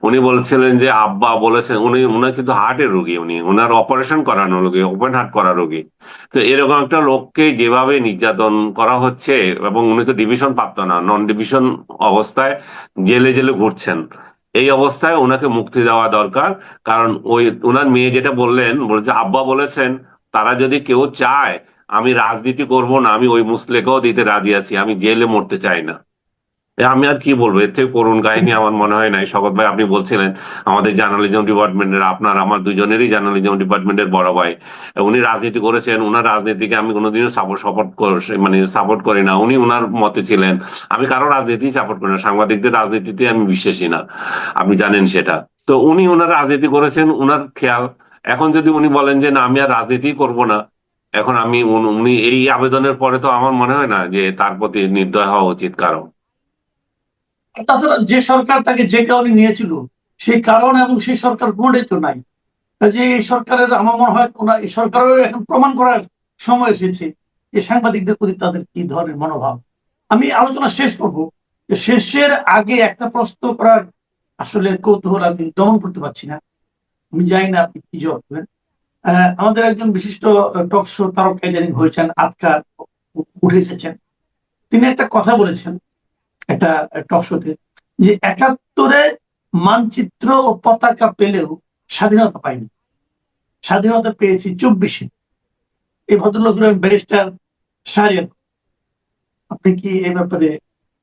উনি বলছিলেন যে আব্বা বলেছেন, উনার কিন্তু হার্টের রোগী, উনার অপারেশন করানো রোগী, ওপেন হার্ট করা রোগী। তো এরকম একটা লোককে যেভাবে নির্যাতন করা হচ্ছে, এবং উনি তো ডিভিশন প্রাপ্ত না, নন ডিভিশন অবস্থায় জেলে জেলে ঘুরছেন, এই অবস্থায় ওনাকে মুক্তি দেওয়া দরকার। কারণ ওই ওনার মেয়ে যেটা বলছে আব্বা বলেছেন তারা যদি কেউ চায় আমি রাজনীতি করব না, আমি ওই মুসলেখাও দিতে রাজি আছি, আমি জেলে মরতে চাই না। আমি আর কি বলবো, এর থেকে করুণ কাহিনী আমার মনে হয় নাই। শওকত ভাই আপনি বলছিলেন আমাদের জার্নালিজম ডিপার্টমেন্টের, আপনার আমার দুজনেরই জার্নালিজম ডিপার্টমেন্টের বড় ভাই, উনি রাজনীতি করেছেন, উনার রাজনীতিকে আমি কোনোদিনও সাপোর্ট করি না, উনি উনার মতে ছিলেন। আমি কারো রাজনীতি সাপোর্ট করি না, সাংবাদিকদের রাজনীতিতে আমি বিশ্বাসী না, আপনি জানেন সেটা। তো উনি উনার রাজনীতি করেছেন, উনার খেয়াল। এখন যদি উনি বলেন যে না আমি আর রাজনীতি করব না, এখন উনি এই আবেদনের পরে তো আমার মনে হয় না যে তার প্রতি নির্দয় হওয়া উচিত কারণ। তাছাড়া যে সরকার তাকে যে কারণে নিয়েছিল, সেই কারণ এবং সেই সরকার কোনটাই তো নাই। যে এই সরকারের আমার মনে হয় এই সরকারের এখন প্রমাণ করার সময় এসেছে যে সাংবাদিকদের প্রতি তাদের কি ধরনের মনোভাব। আমি আলোচনা শেষ করব, যে শেষের আগে একটা প্রশ্ন করার আসলে কৌতূহল আমি দমন করতে পারছি না। আমি জানি না আপনি কি জবাব দেবেন। আমাদের একজন বিশিষ্ট টক শো তারকা ইদানিং হয়েছেন, আজকাল উঠে এসেছেন। তিনি একটা কথা বলেছেন একটা টক শোতে, যে ৭১-এ মানচিত্র ও পতাকা পেলেও স্বাধীনতা পাইনি, স্বাধীনতা পেয়েছি ২৪-এ। এই ভদ্রলোক হলেন ব্যারিস্টার শাহরিয়ার। আপনি কি এই ব্যাপারে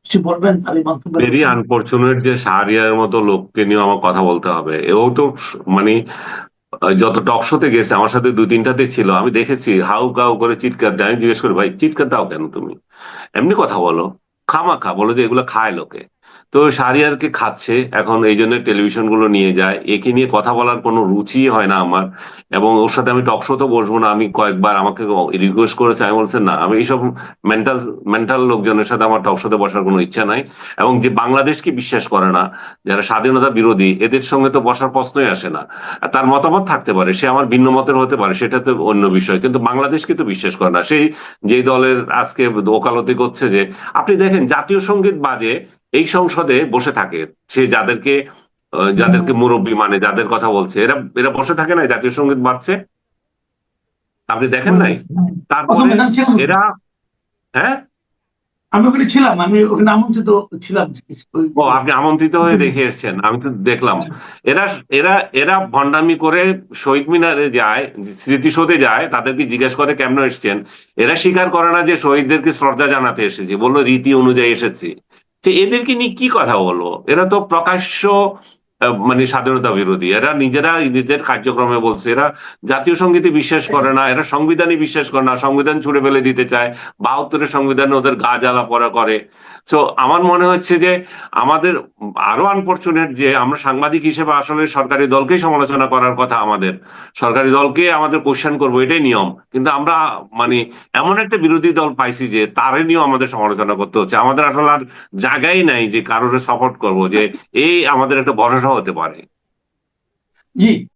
কিছু বলবেন, তার এই মন্তব্য? ভেরি আনফরচুনেট যে শাহরিয়ার মতো লোককে নিয়ে আমার কথা বলতে হবে। এও তো মানে যত টক শোতে গেছে আমার সাথে ২-৩টাতে ছিল, আমি দেখেছি হাউ কাউ করে চিৎকার দেয়। আমি জিজ্ঞেস করি ভাই চিৎকার দাও কেন, তুমি এমনি কথা বলো, খামাখা বলো যে এগুলো খায় লোকে। তো শাহরিয়ারকে খাচ্ছে এখন, এই জন্য টেলিভিশন গুলো নিয়ে যায়, একে নিয়ে কথা বলার কোনো রুচি হয় না আমার। এবং ওর সাথে আমি টক শোতে বসবো না, আমি কয়েকবার আমাকে রিকোয়েস্ট করেছে, আমি বলছি না, আমি এইসব মেন্টাল মেন্টাল লোকজনের সাথে আমার টক শোতে বসার কোনো ইচ্ছা নাই। এবং যে বাংলাদেশকে বিশ্বাস করে না, যারা স্বাধীনতা বিরোধী, এদের সঙ্গে তো বসার প্রশ্নই আসে না। আর তার মতামত থাকতে পারে, সে আমার ভিন্ন মতের হতে পারে, সেটা তো অন্য বিষয়, কিন্তু বাংলাদেশকে তো বিশ্বাস করে না। সেই যেই দলের আজকে ওকালতি করছে, যে আপনি দেখেন জাতীয় সঙ্গীত বাজে এই সংসদে বসে থাকে, সে যাদেরকে যাদেরকে মুরব্বী মানে যাদের কথা বলছে, এরা এরা বসে থাকে না, জাতীয় সঙ্গীত বাজছে, আপনি দেখেন নাই? প্রথম তারপরে এখানে ছিলাম, এরা, হ্যাঁ, আমি ওখানে ছিলাম, আমি ওখানে আমন্ত্রিত ছিলাম। ও আপনি আমন্ত্রিত হয়ে দেখে এসেছেন, আমি তো দেখলাম। এরা এরা এরা ভণ্ডামি করে শহীদ মিনারে যায়, স্মৃতিসৌধে যায়, তাদেরকে জিজ্ঞেস করে কেমন এসেছেন, এরা স্বীকার করে না যে শহীদদেরকে শ্রদ্ধা জানাতে এসেছি, বললো রীতি অনুযায়ী এসেছি। যে এদেরকে নিয়ে কি কথা বলবো, এরা তো প্রকাশ্য মানে স্বাধীনতা বিরোধী, এরা নিজেরা নিজেদের কার্যক্রমে বলছে এরা জাতীয় সঙ্গীতে বিশ্বাস করে না, এরা সংবিধানে বিশ্বাস করে না, সংবিধান ছুড়ে ফেলে দিতে চায়, 72-এর সংবিধানে ওদের গা জ্বালা পড়া করে। তো আমার মনে হচ্ছে যে আমাদের আরো আনফরচুনেট যে আমরা সাংবাদিক হিসেবে আসলে সরকারি দলকেই সমালোচনা করার কথা, আমাদের সরকারি দলকে আমাদের কোশ্চেন করবো, এটাই নিয়ম, কিন্তু আমরা মানে এমন একটা বিরোধী দল পাইছি যে তারে নিয়েও আমাদের সমালোচনা করতে হচ্ছে। আমাদের আসলে আর জায়গাই নাই যে কারোর সাপোর্ট করব, যে এই আমাদের একটা ভরসা হতে পারে। জি,